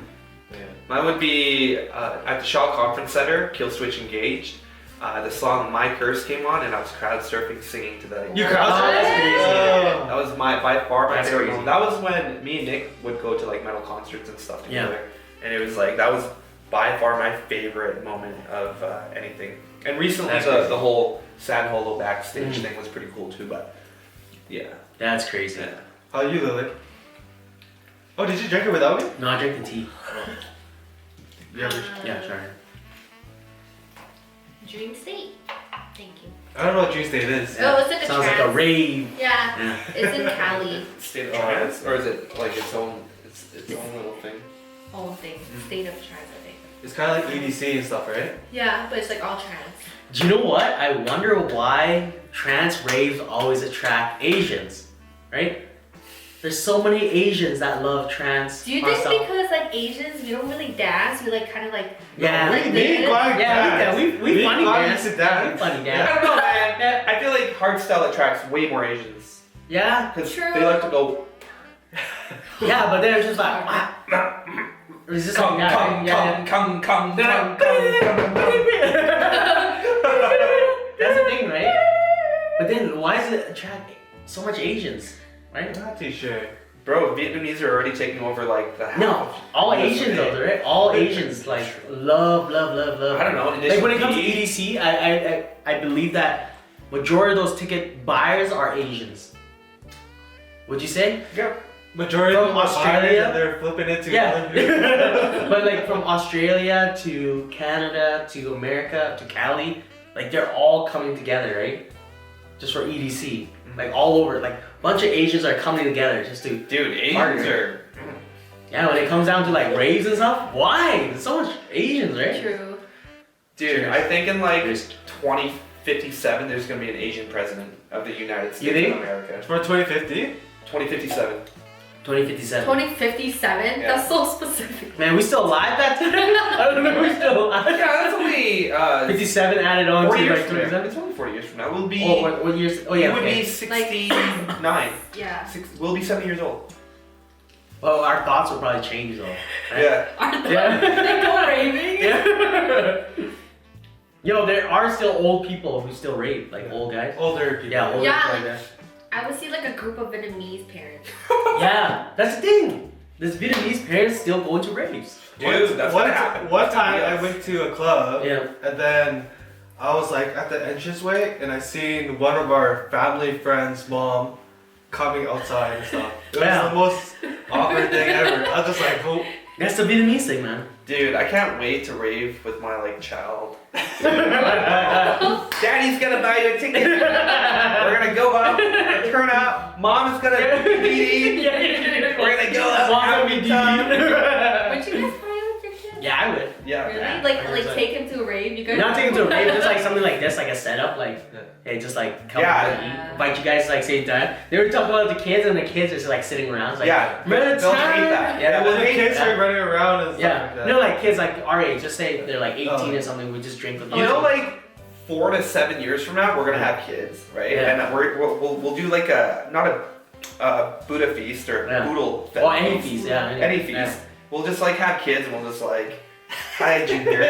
Mine would be at the Shaw Conference Center, Kill Switch Engaged. The song My Curse came on and I was crowd surfing singing to that.
You
Oh,
crowd
that's crazy.
Oh.
That was by far my
That's
favorite
crazy.
moment. That was when me and Nick would go to like metal concerts and stuff
Yeah.
together. And it was like, that was by far my favorite moment of anything. And recently
That's crazy.
the whole San Holo backstage
Mhm.
thing was pretty cool too, but yeah.
That's crazy.
Yeah.
How are you, Lily? Oh, did you drink it without me?
No, I drink the tea.
Yeah.
Yeah, sorry.
Dream State. Thank you.
I don't know what juice date is.
Oh, it's like a
Sounds like a
trance.
rave.
Yeah.
Yeah.
It's in Cali.
State of trance? Or is it like its own little thing?
Whole thing. State of trance, I think.
It's kind of like EDC and stuff, right?
Yeah, but it's like all trance.
Do you know what? I wonder why trance raves always attract Asians, right? There's so many Asians that love trance.
Do you think because like Asians, we don't really dance, we like kind of like
Yeah.
like
me
this?
and Quang
Yeah,
dance.
we
Me
funny
and Quang
dance.
used to dance.
We funny
I
dance.
don't know, man. I feel like hardstyle attracts way more Asians.
Yeah,
Because
True.
they like to go,
yeah, but then it's just like, ah, it's just
come,
like that,
come,
right? Yeah,
come, come,
yeah.
come, come, come, come.
That's the thing, right? But then why does it attract so much Asians, right?
I'm not too sure.
Bro, Vietnamese are already taking over like the half
No,
of-
all
of the
Asians
day.
though, right? All Asians like love.
I don't know.
Like when it comes to EDC, I believe that majority of those ticket buyers are Asians. Would you say?
Yeah.
Majority
From
of them are
Australia?
and they're flipping it to
Yeah. But like from Australia to Canada to America to Cali, like they're all coming together, right? Just for EDC. Like all over, like a bunch of Asians are coming together just to.
Dude, Asians
Partner.
are.
Yeah, when it comes down to like raves and stuff, why? There's so much Asians, right?
True.
Dude,
Cheers.
I think in like
Cheers.
2057, there's gonna be an Asian president of the United States
think?
of America.
For 2050?
2057.
2057.
2057?
Yeah.
That's so specific.
Man, we still alive that time? I don't know, we still alive.
Yeah, that's only
57 added on
40
to
years
like
from now.
27.
It's only 40 years from now. We'll be.
Oh, what years? Oh yeah,
we would
okay.
be 69.
Yeah.
We'll be 70 years old.
Well, our thoughts will probably change though. Right?
Yeah.
Are they,
Yeah.
they go raving?
Yeah. Yo, there are still old people who still rave, like old guys.
Older people.
Yeah, older
Yeah.
people like that.
I would see like a group of Vietnamese parents.
Yeah, that's the thing. There's Vietnamese parents still going to raves.
Dude, that's what happened.
One time
Yes.
I went to a club
Yeah.
and then I was like at the entranceway and I seen one of our family friends' mom coming outside and stuff. It was
Yeah.
the most awkward thing ever. I was just like, oh,
That's the Vietnamese thing, man.
Dude, I can't wait to rave with my like child. Daddy's gonna buy you a ticket. We're gonna go up, turn up. Mom is gonna DVD. We're gonna go up.
Mom's gonna be
time.
Would you guys play with your kids?
Yeah, I would.
Yeah.
Really?
Yeah,
like
100%.
take him to a rave? You guys
Not taking to a rave, just like something like this, like a setup, like hey, just like come
Yeah.
over and eat. Invite you guys like same time. They were talking about the kids and the kids are just like sitting around. It's like,
Yeah,
remember the
they'll
time?
hate that.
Yeah,
Well,
they'll
the
hate
kids
that.
are running around and stuff
Yeah,
like that.
no, like kids like our age, just say they're like 18
Oh.
or something. We just drink with them.
You know, like 4 to 7 years from now, we're gonna have kids, right?
Yeah.
And we'll do like not a Buddha feast or
Yeah.
Boodle.
Well, any feast, yeah.
Any feast.
Yeah.
We'll just like have kids and we'll just like, hi Junior.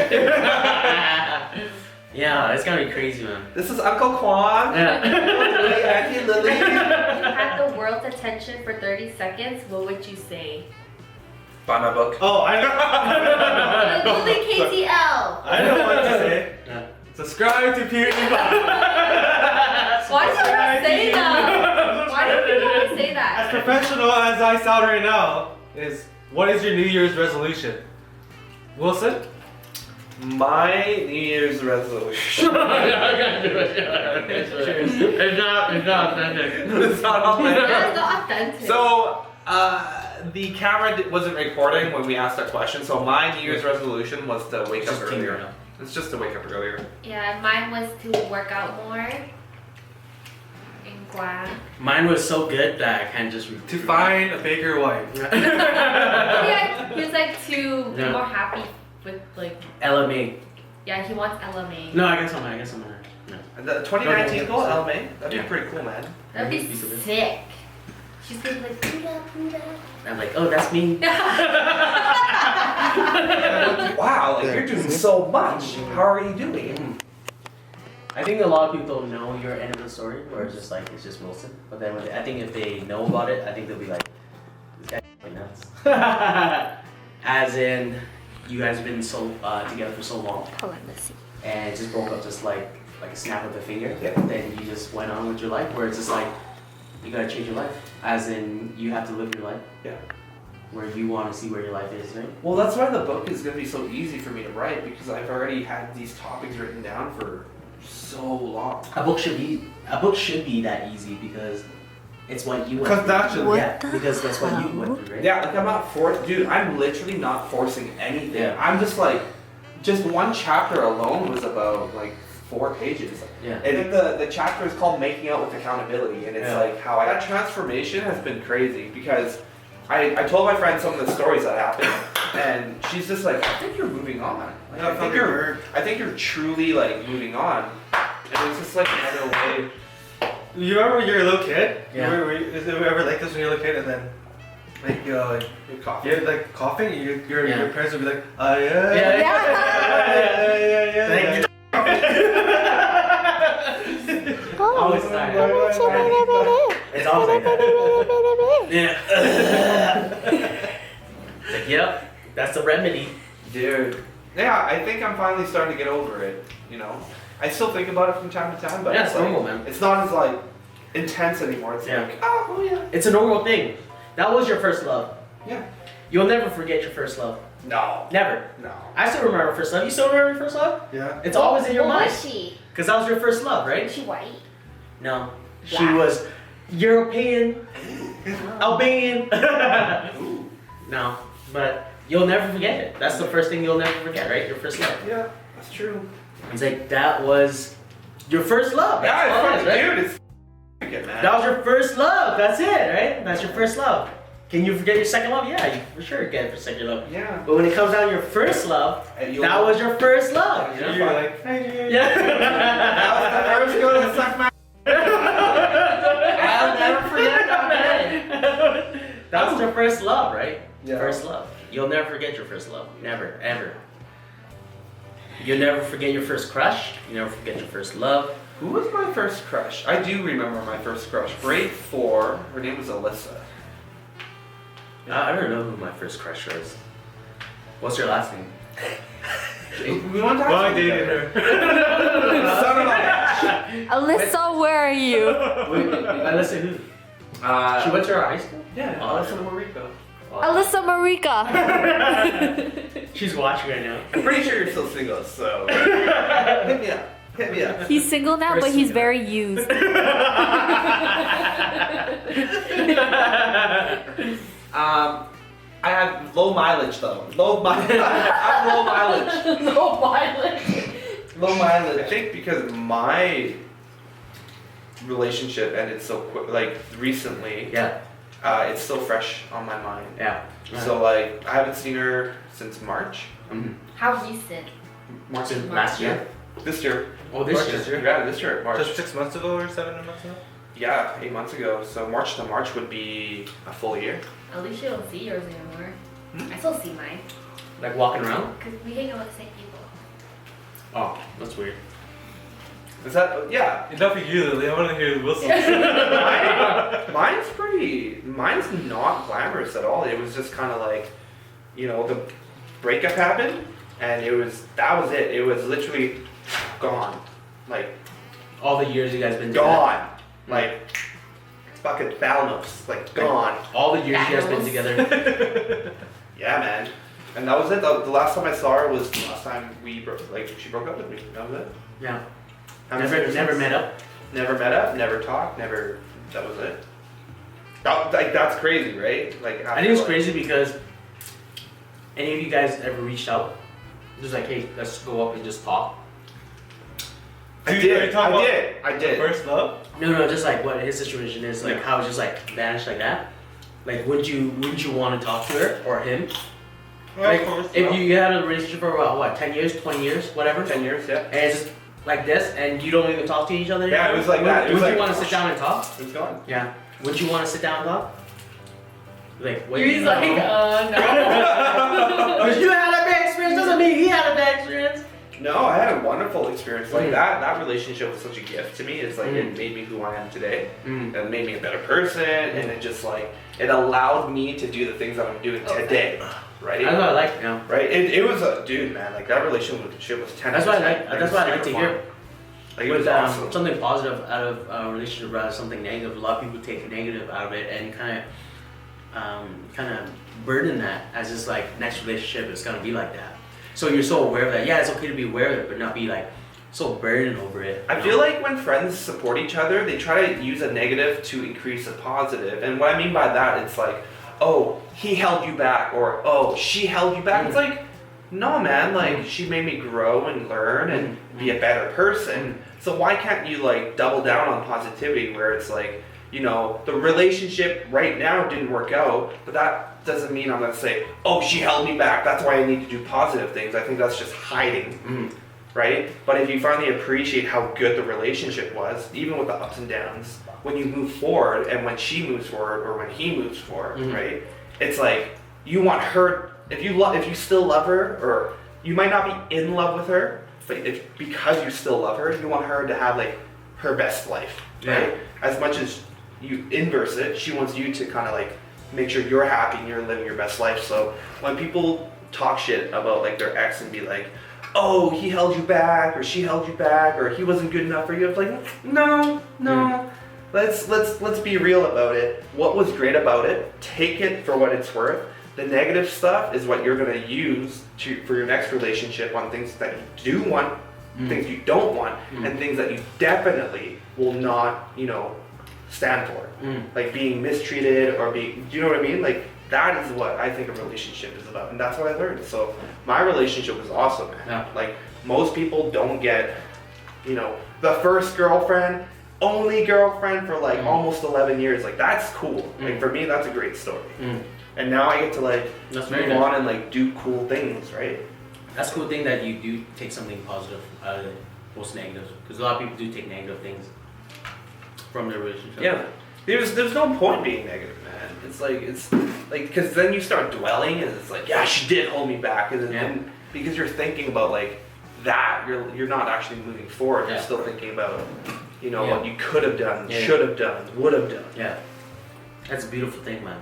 Yeah, it's gonna be crazy, man.
This is Uncle Quang.
Yeah.
Auntie Lily.
If you had the world's attention for 30 seconds, what would you say?
Buy my book.
Oh, I know.
Lily KTL!
I know what to say.
Yeah.
Subscribe to PewDiePie.
Why did you want to say that? Why did you want to say
As
that?
professional as I sound right now, what is your New Year's resolution? Wilson?
My New Year's resolution.
It's not authentic.
It's not on my
That's not authentic.
So, the camera wasn't recording when we asked that question, so my New Year's resolution was to wake up
Just keep it
earlier.
up.
It's just to wake up earlier.
Yeah, mine was to work out more. In Quang.
Mine was so good that I can't just
To find a bigger wife.
Yeah, he was like to be
Yeah.
more happy with like,
LMA.
yeah, he wants LMA.
No, I guess I'm. Yeah.
And the 2019 goal, LMA, that'd
Yeah.
be pretty cool, man.
That'd be
Piece of it.
sick. She's gonna be like, Buddha, Buddha.
I'm like, oh, that's me.
Wow, like you're doing so much. How are you doing?
I think a lot of people don't know your end of the story, or it's just like it's just Wilson. But then I think if they know about it, I think they'll be like, this guy's like nuts. As in, you guys have been so together for so long,
Hold on, let's see.
and it just broke up just like a snap of the finger.
Yeah.
Then you just went on with your life, where it's just like you gotta change your life. As in, you have to live your life.
Yeah.
Where you want to see where your life is, right?
Well, that's why the book is gonna be so easy for me to write because I've already had these topics written down for so long.
A book should be that easy because it's what you went
Because
through.
that's just,
Yeah, because that's what you went through, right?
Yeah, like I'm not dude, I'm literally not forcing anything.
Yeah.
I'm just like, just one chapter alone was about like 4 pages.
Yeah.
And the chapter is called Making Out with Accountability, and it's
Yeah.
like how that transformation has been crazy because I told my friend some of the stories that happened, and she's just like, I think you're moving on. Like,
Yeah,
I think you're truly like moving on, and it's just like another way.
you remember when you were a little kid?
Yeah.
Is it ever like this when you were a little kid and then like you're like coughing, your parents would be like, oh yeah,
Yeah.
yeah.
Thank you. Always like that. It's always like that. Yeah. Like, yep, that's the remedy.
Dude, yeah, I think I'm finally starting to get over it. You know, I still think about it from time to time, but
Yeah,
it's
it's
like,
normal, man.
It's not as like intense anymore. It's
Yeah.
like, oh yeah,
It's a normal thing. That was your first love.
yeah.
You'll never forget your first love.
No,
Never.
no.
I still remember first love. You still remember your first love?
Yeah.
It's always in your
What
mind.
was she?
Because that was your first love, right?
Was she white?
No. She
Black.
was European, Albanian. No, but you'll never forget it. That's the first thing you'll never forget, right? Your first love.
Yeah, that's true.
It's like that was your first love. That's all it is, right?
Dude, it's good, man.
That was your first love. That's it, right? That's your first love. Can you forget your second love? Yeah, you for sure get your second love.
Yeah.
But when it comes down to your first love,
And you'll-
that was your first love. You know?
You're like, hey,
Yeah.
That was the first girl that sucked my.
I'll never forget that day. That was your first love, right?
Yeah.
First love. You'll never forget your first love. Never, ever. You'll never forget your first crush. You never forget your first love.
Who was my first crush? I do remember my first crush. Grade 4. Her name was Alyssa.
I don't know who my first crush was. What's your last name?
We want to
well, I dated her.
Son of a
Alyssa, where are you?
Wait, Alyssa who?
bitch.
She went to our high school?
Yeah,
Oh,
Alyssa Morrico.
Alyssa Marika.
She's watching right now.
I'm pretty sure you're still single, so hit me up. Hit me up.
He's single now, but he's very used.
I have low mileage though. Low mileage. I'm low mileage.
No violence.
Low mileage. I think because my relationship ended so quick, like recently.
Yeah.
It's still fresh on my mind.
Yeah.
So like I haven't seen her since March.
How recent?
March
Since last year.
This year.
Oh, this
March
year.
this year?
Yeah, this year. March.
Just 6 months ago or 7 months ago?
Yeah, 8 months ago. So March to March would be a full year.
At least you don't see yours anymore. I still see mine.
Like walking around?
Because we hang out with the same people.
Oh, that's weird.
Is that yeah?
Enough of you, Lily. I want to hear Wilson.
Mine's not glamorous at all. It was just kind of like, you know, the breakup happened, and that was it. It was literally gone, like
All the years you guys been together.
gone, like fucking Thanos, like gone.
All the years you guys been
Thanos.
together.
Yeah, man. And that was it. The last time I saw her was the last time she broke up with me. That was it.
Yeah.
Haven't seen her
Never
since.
met up.
Never met up, never talked, never. That was it. That's crazy, right? Like
I think it's crazy because any of you guys ever reached out? Just like, hey, let's go up and just talk.
I
Dude, are you
did.
talking about
I did.
First love?
No, just like what his situation is, like
Yeah.
how it just like vanished like that. Like, would you want to talk to her or him? Like, if you had a relationship for about what, 10 years, 20 years, whatever,
10 years, yeah.
and it's just like this, and you don't even talk to each other.
Yeah, it was like that. It
Would
was
you
like-
want to sit down and talk?
It's gone.
Yeah. Would you want to sit down and talk? Like, wait.
He's like, no.
Because you had a bad experience doesn't mean he had a bad experience.
No, I had a wonderful experience. Like that relationship was such a gift to me. It's like it made me who I am today. It made me a better person, and it just like it allowed me to do the things that I'm doing today. Right?
That's what I like, you know.
Right? It was a dude, man. Like that relationship was 10.
That's what I
out of
like.
10.
That's what I like to
Super
hear.
fun. Like it
With
was awesome.
something positive out of a relationship rather than something negative. A lot of people take negative out of it and kind of burden that as this like next relationship is gonna be like that. So you're so aware of that. Yeah, it's okay to be aware of it, but not be like so burdened over it.
I feel like when friends support each other, they try to use a negative to increase a positive. And what I mean by that, it's like, oh, he held you back, or oh, she held you back. It's like, no, man, like she made me grow and learn and be a better person. So why can't you like double down on positivity where it's like, you know, the relationship right now didn't work out, but that doesn't mean I'm gonna say, oh, she held me back, that's why I need to do positive things. I think that's just hiding, right? But if you finally appreciate how good the relationship was, even with the ups and downs, when you move forward and when she moves forward or when he moves forward, right? It's like you want her. If you still love her, or you might not be in love with her, but because you still love her, you want her to have like her best life, right? As much as you inverse it, she wants you to kind of like make sure you're happy and you're living your best life. So when people talk shit about like their ex and be like, oh, he held you back, or she held you back, or he wasn't good enough for you, it's like, no. Let's be real about it. What was great about it? Take it for what it's worth. The negative stuff is what you're gonna use for your next relationship on things that you do want, things you don't want, and things that you definitely will not, you know, stand for. Like being mistreated or being, do you know what I mean? Like that is what I think a relationship is about, and that's what I learned. So my relationship was awesome, man.
Yeah.
Like most people don't get, you know, the first girlfriend, only girlfriend for like almost 11 years. Like that's cool. Like for me, that's a great story. And now I get to like
That's very
move
nice.
on and like do cool things, right?
That's a cool thing that you do take something positive out of it, most negative. Because a lot of people do take negative things from their relationship.
Yeah. There's no point being negative, man. It's like because then you start dwelling and it's like, yeah, she did hold me back, and then because you're thinking about like that, you're not actually moving forward. You're still thinking about, you know, what you could have done, should have done, would have done.
Yeah. That's a beautiful thing, man.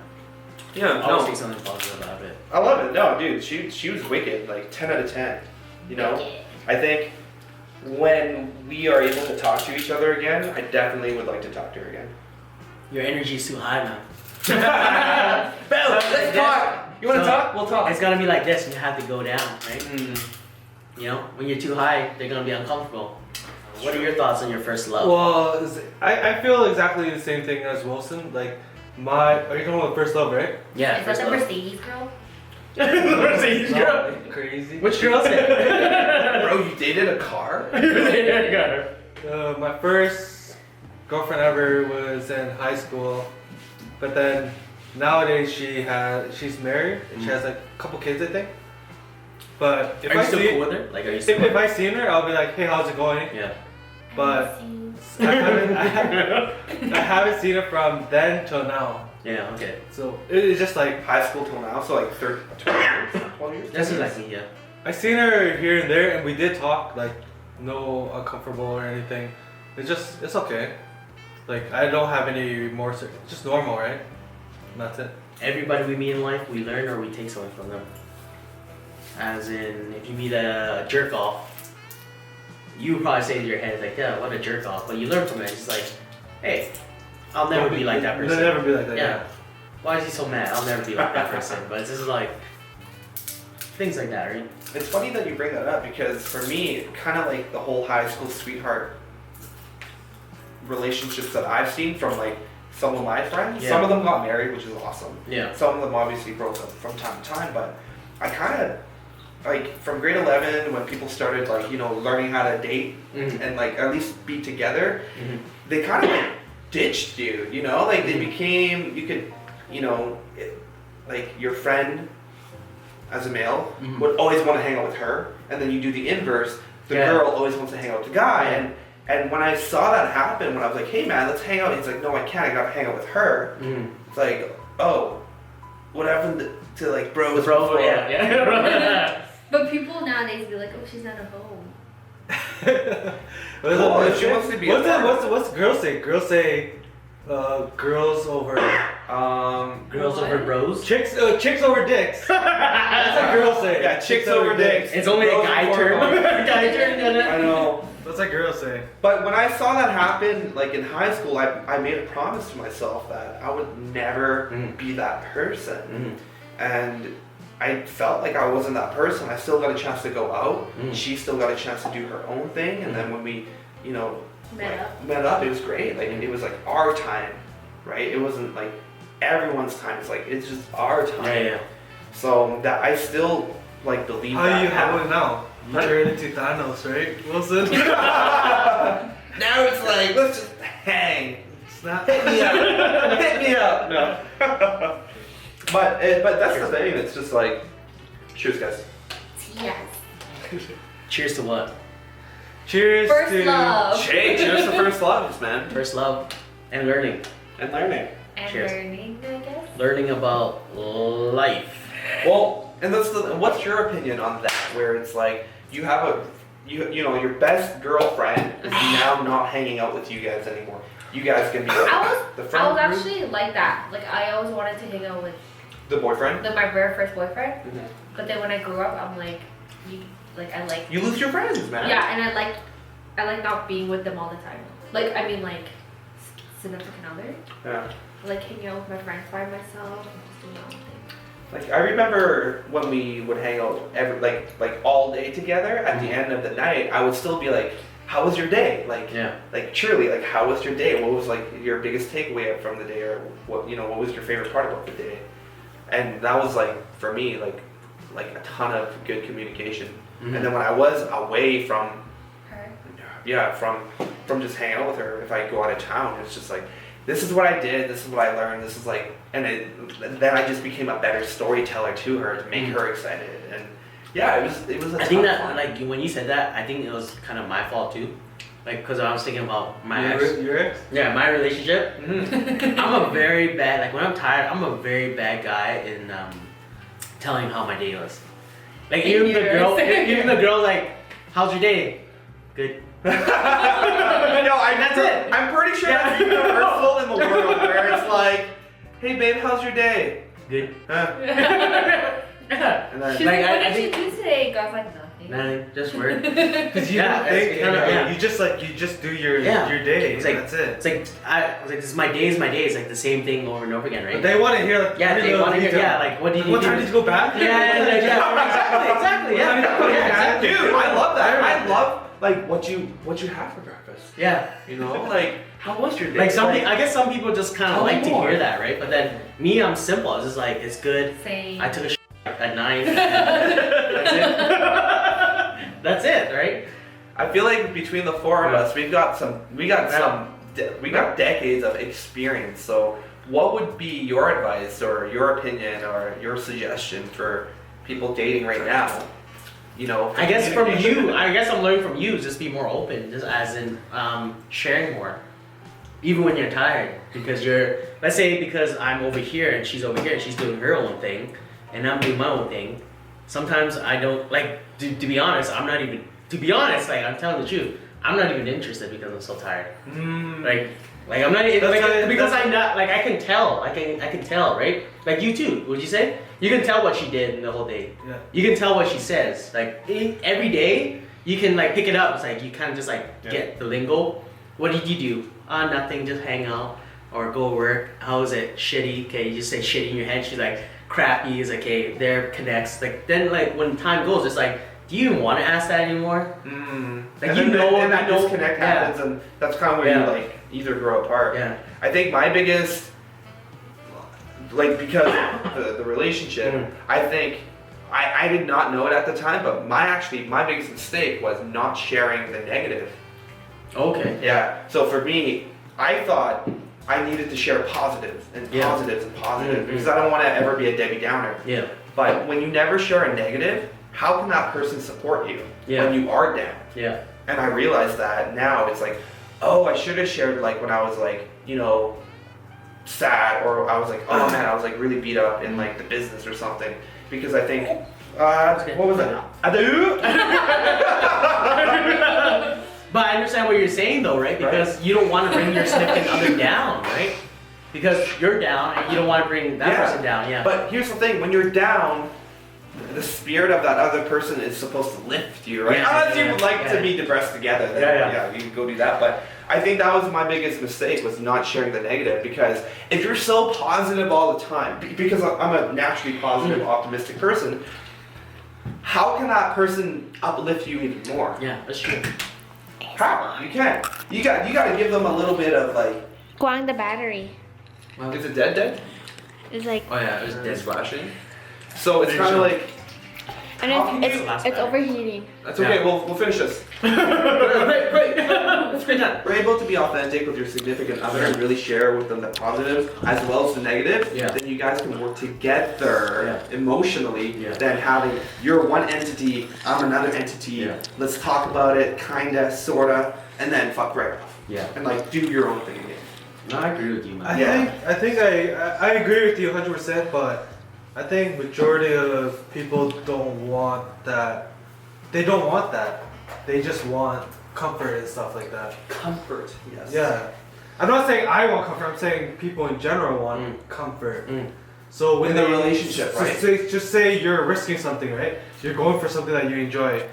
Yeah.
Always
No.
take something positive out of it.
I love it. No, dude, she was wicked. Like 10 out of 10. You know, I think when we are able to talk to each other again, I definitely would like to talk to her again.
Your energy is too high, man.
Bella, Let's talk. You want to
So,
talk? We'll talk.
It's gonna be like this, and you have to go down, right?
Mm.
You know, when you're too high, they're gonna be uncomfortable. What are your thoughts on your first love?
Well, I feel exactly the same thing as Wilson. Like, are you talking about first love, right?
Yeah,
Is that
first
the
love.
Mercedes girl?
Mercedes girl.
Like, crazy.
Which girl is it?
Bro, you dated a car?
My first girlfriend ever was in high school, but then nowadays she's married and she has like a couple kids, I think. But if
Are you
I
still
see
cool with her? Like, are you still?
if I seen her, I'll be like, hey, how's it going?
Yeah.
But I haven't seen her from then till now.
Yeah. Okay.
So it's just like
High school till now, so like 12 years? 12 years?
That's like me. Yeah.
I seen her here and there, and we did talk. Like, no uncomfortable or anything. It's okay. Like, I don't have any remorse. It's just normal, right? And that's it.
Everybody we meet in life, we learn or we take something from them. As in, if you meet a jerk off, you would probably say to your head like, "Yeah, what a jerk off," but you learn from it. It's like, "Hey, I'll never be like that person."
They'll never be like that.
Yeah. Why is he so mad? I'll never be like that person. But it's just like things like that, right?
It's funny that you bring that up because for me, kind of like the whole high school sweetheart relationships that I've seen from like some of my friends,
Yeah.
some of them got married, which is awesome.
Yeah.
Some of them obviously broke up from time to time, but I kind of like from grade 11 when people started like, you know, learning how to date
Mhm.
and like at least be together,
Mhm.
they kind of like ditched you know, like they became, you could, you know, like your friend as a male
Mhm.
would always want to hang out with her, and then you do the inverse, the
Yeah.
girl always wants to hang out with the guy,
Yeah.
and when I saw that happen, when I was like, hey man, let's hang out, he's like, no I can't, I gotta hang out with her.
Mhm.
It's like, oh, what happened to like bros
Bro,
before?
yeah.
But people nowadays be like, oh, she's not a hoe.
Cool, if she wants to be a friend.
What's girls say? Girls say, girls over
Girls
What?
over bros.
chicks over dicks. That's what girls say.
Yeah, chicks over dicks.
It's only a
Girls
guy
before
term.
boys.
Guy term, isn't
I
it?
know.
That's what girls say.
But when I saw that happen, like in high school, I made a promise to myself that I would never
Mm.
be that person.
Mhm.
And I felt like I wasn't that person. I still got a chance to go out.
Mm.
She still got a chance to do her own thing. And then when we, you know,
Met up.
it was great. Like it was like our time, right? It wasn't like everyone's time. It's like it's just our time.
Yeah, yeah.
So that I still like believe
How
that.
do you handle it now? You
Huh?
turn into Thanos, right, Wilson?
Now it's like let's just hang.
Snap.
Hit me up. Hit me up. No. but that's the thing. It's just like, cheers, guys.
Yes.
Cheers to what?
Cheers
First
to
love.
Cheers to first loves, man,
First love and learning.
and learning.
And
Cheers.
learning, I guess.
Learning about life.
Well, and what's your opinion on that? Where it's like you have you know your best girlfriend is now not hanging out with you guys anymore. You guys can be like the
I
friend
was
group,
actually like that. Like I always wanted to hang out with
the boyfriend.
my very first boyfriend.
Mhm.
But then when I grew up, I'm like, I like.
You lose your friends, man.
Yeah, and I like not being with them all the time. Like I mean like significant other.
Yeah.
Like hanging out with my friends by myself and just doing my own thing.
Like I remember when we would hang out like all day together. At the end of the night, I would still be like, "How was your day?"
Yeah.
Like truly, like how was your day? What was like your biggest takeaway from the day, or what what was your favorite part about the day? And that was like for me like a ton of good communication.
Mhm.
And then when I was away from
Her.
from just hanging out with her, if I go out of town, it's just like this is what I did, this is what I learned, this is like, and then I just became a better storyteller to her to make her excited, and yeah, it was.
I think that like when you said that, I think it was kind of my fault too. Like, cause I was thinking about my ex.
your ex.
Yeah, my relationship.
Mhm.
I'm a very bad, like when I'm tired, I'm a very bad guy in telling how my day was. Like even the girl like, how's your day? Good.
No,
That's it.
I'm pretty sure
Yeah.
that's universal in the world where it's like, hey babe, how's your day?
Good.
Huh?
And then,
She's
like,
like, what
I
did you
think
do today? God's like, nothing.
Nothing, just work.
Because you
Yeah,
don't think
it's kinda-
anything.
yeah.
You just do your
Yeah.
day.
It's like
That's it.
It's like this is my day. It's like the same thing over and over again, right?
But they want to hear like
yeah,
every
they
little
want to hear.
detail.
Yeah, like what did you
What
do?
time did you go back?
Exactly. Yeah, exactly.
Dude, I love that. I love like what you had for breakfast.
Yeah.
You know, like how was your day?
Like something, I guess some people just kind of
Tell me
like to
more.
hear that, right? But then me, I'm simple. It's just like it's good.
Same.
I took a at 9. That's it. That's it, right?
I feel like between the four of us, we got decades of experience. So, what would be your advice or your opinion or your suggestion for people dating right now? You know,
I guess from
communication?
you, I guess I'm learning from you. Just be more open, just as in sharing more, even when you're tired. Because let's say because I'm over here and she's over here and she's doing her own thing, and I'm doing my own thing. Sometimes I don't like. To be honest, I'm not even. To be honest, like I'm telling the truth, I'm not even interested because I'm so tired. Like I'm not even because I'm not like I can tell. I can tell, right? Like you too. Would you say? You can tell what she did in the whole day.
Yeah.
You can tell what she says. Like every day, you can like pick it up. It's like you kind of just like get the lingo. What did you do? Nothing. Just hang out or go work. How was it? Shitty. Okay, you just say shitty in your head. She's like crappy. Is like, okay. There connects. Like then like when time goes, it's like. Do you even want to ask that anymore?
Like
And
that
you know,
disconnect happens, and that's kind of where you like either grow apart.
Yeah.
I think my biggest, like because of the relationship, I think I did not know it at the time, but my biggest mistake was not sharing the negative.
Okay.
Yeah. So for me, I thought I needed to share positives and positives and positives because I don't want to ever be a Debbie Downer.
Yeah.
But when you never share a negative, how can that person support you when you are down?
Yeah.
And I realize that now it's like, oh, I should have shared like when I was like, you know, sad, or I was like, oh man, I was like really beat up in like the business or something. Because I think, what was that?
But I understand what you're saying though, right? Because you don't want to bring your significant other down, right? Because you're down and you don't want to bring that person down, yeah.
But here's the thing, when you're down, the spirit of that other person is supposed to lift you, right? Unless you would like to be depressed together, then you can go do that. But I think that was my biggest mistake, was not sharing the negative. Because if you're so positive all the time, because I'm a naturally positive, optimistic person, how can that person uplift you even more?
Yeah, that's true.
How? You can't. You got to give them a little bit of like.
Quang the battery.
Is it dead?
It's like,
Oh yeah, it was
It's
dead.
flashing. So it's kind of like.
and
How can
it's
you-
it's overheating.
That's okay.
Yeah.
We'll finish this.
Great. It's great done.
We're able to be authentic with your significant other and really share with them the positive as well as the negative.
Yeah.
Then you guys can work together emotionally.
Yeah.
Than having you're one entity, I'm another entity.
Yeah.
Let's talk about it, kinda, sorta, and then fuck right off.
Yeah.
And like do your own thing again.
No, I agree with you, man.
I think I agree with you 100%, but I think majority of people don't want that. They don't want that. They just want comfort and stuff like that.
Comfort, yes.
Yeah. I'm not saying I want comfort. I'm saying people in general want comfort. So when
In the
they-
relationship,
so
right?
just say you're risking something, right? You're going for something that you enjoy.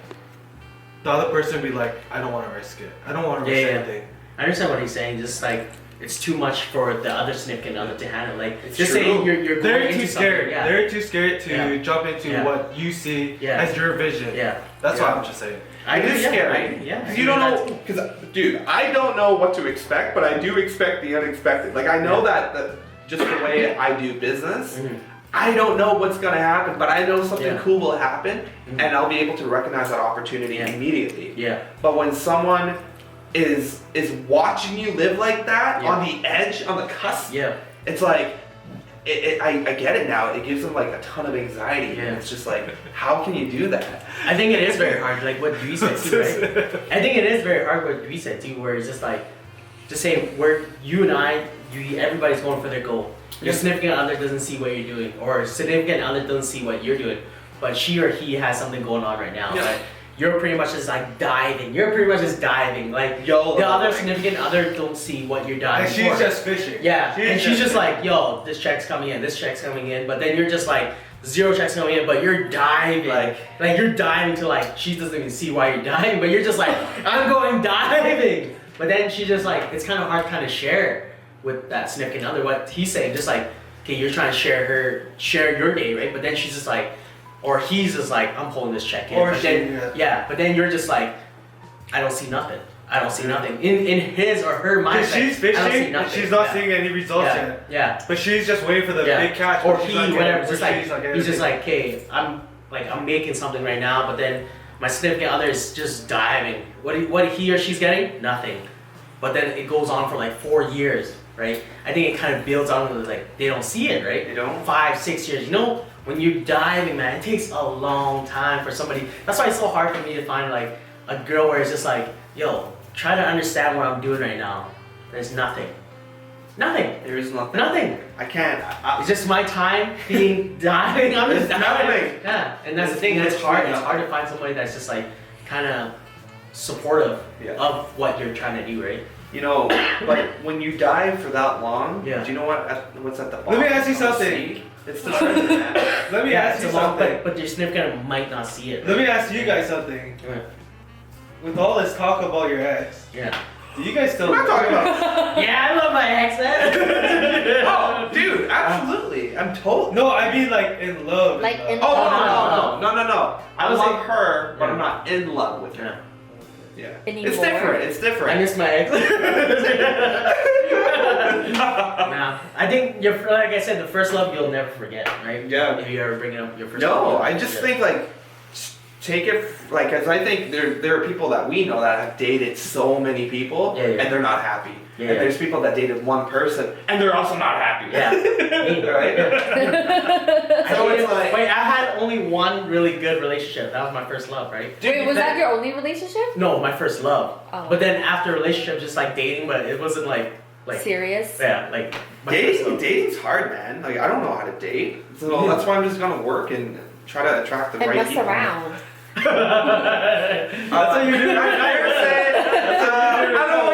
The other person will be like, I don't want to risk it. I don't want to risk anything.
I understand what he's saying. Just like it's too much for the other significant other to handle. Like
It's
just
true.
say you're going
They're
into
too
something,
scared.
Yeah.
They're too scared to
Yeah.
jump into
Yeah.
what you see
Yeah.
as your vision.
Yeah.
That's
Yeah.
what I'm just saying.
I
It
agree,
is
yeah,
scary.
I- Yeah. I
Because you
agree
don't
with
know.
that too.
Because, dude, I don't know what to expect, but I do expect the unexpected. Like, I know that just the way I do business, I don't know what's going to happen, but I know something cool will happen, and I'll be able to recognize that opportunity immediately.
Yeah.
But when someone is watching you live like that, on the edge, on the cusp, it's like, I get it now. It gives them like a ton of anxiety. And it's just like, how can you do that?
I think it is very hard, like what Dewey said too, right? I think it is very hard what Dewey said too, where it's just like, just say where you and I, everybody's going for their goal. Your significant other doesn't see what you're doing, or significant other doesn't see what you're doing, but she or he has something going on right now. But you're pretty much just like diving. You're pretty much just diving. Like the other significant other don't see what you're diving
And she's
for.
just fishing.
Yeah, and she's just like, yo, this check's coming in, this check's coming in, but then you're just like zero checks coming in, but you're diving. Like you're diving to like, she doesn't even see why you're diving, but you're just like, I'm going diving. But then she just like, it's kind of hard to kind of share with that significant other what he's saying. Just like, okay, you're trying to share your day, right? But then she's just like, or he's just like, I'm pulling this check in.
Or
but
she,
then, yeah, but then you're just like, I don't see nothing. I don't see nothing. In his or her mindset,
Because she's fishing
I don't see
and
nothing.
she's not seeing any results yet.
Yeah.
But she's just waiting for the
Yeah.
big catch.
Or
but she's
he,
not getting
whatever.
it,
Just
or
like
she's not getting
he's just
it.
like, okay, I'm making something right now, but then my significant other is just diving. What he or she's getting? Nothing. But then it goes on for like 4 years, right? I think it kind of builds on to like they don't see it, right?
They don't.
5, 6 years. You know, when you're diving, man, it takes a long time for somebody. That's why it's so hard for me to find like a girl where it's just like, yo, try to understand what I'm doing right now. There's nothing. Nothing.
There is nothing.
Nothing.
I can't.
It's just my time being diving. I'm just
There's
diving.
nothing.
Yeah, and that's the thing. It's hard. It's hard to find somebody that's just like kind of supportive of what you're trying to do, right?
You know, but when you dive for that long,
Yeah.
do you know what's at the bottom?
Let me ask you
of the
something.
sea? It's the treasure, man.
Let me ask you
it's a long,
something.
but your significant other might not see it.
Let me ask you guys something.
Yeah.
With all this talk about your ex,
Yeah.
do you guys still?
I'm not talking about.
Yeah, I love my ex.
Oh, dude, absolutely. I'm told.
No, I mean like in love.
Like in
Oh
love.
no. I
was
love
like-
her, but I'm
Yeah.
not in love with her.
Yeah.
Yeah.
Anymore?
It's different. It's different.
I miss my ex. Nah, I think like I said, the first love you'll never forget, right?
Yeah.
If you ever bring up your first love.
No,
you'll
I
never
just
forget.
think like take it like as I think there are people that we know that have dated so many people
Yeah, yeah.
and they're not happy.
Yeah,
and
yeah.
there's people that dated one person and they're also not happy.
Yeah.
Right? So it's like
Wait, I had only one really good relationship. That was my first love, right?
Wait, was that your only relationship?
No, my first love.
Oh.
But then after a relationship, just like dating, but it wasn't like
Serious?
yeah, like my first love.
dating's hard, man. Like I don't know how to date. So that's why I'm just gonna work and try to attract the
And
right
mess
people.
around.
That's what you do.
I never said. I don't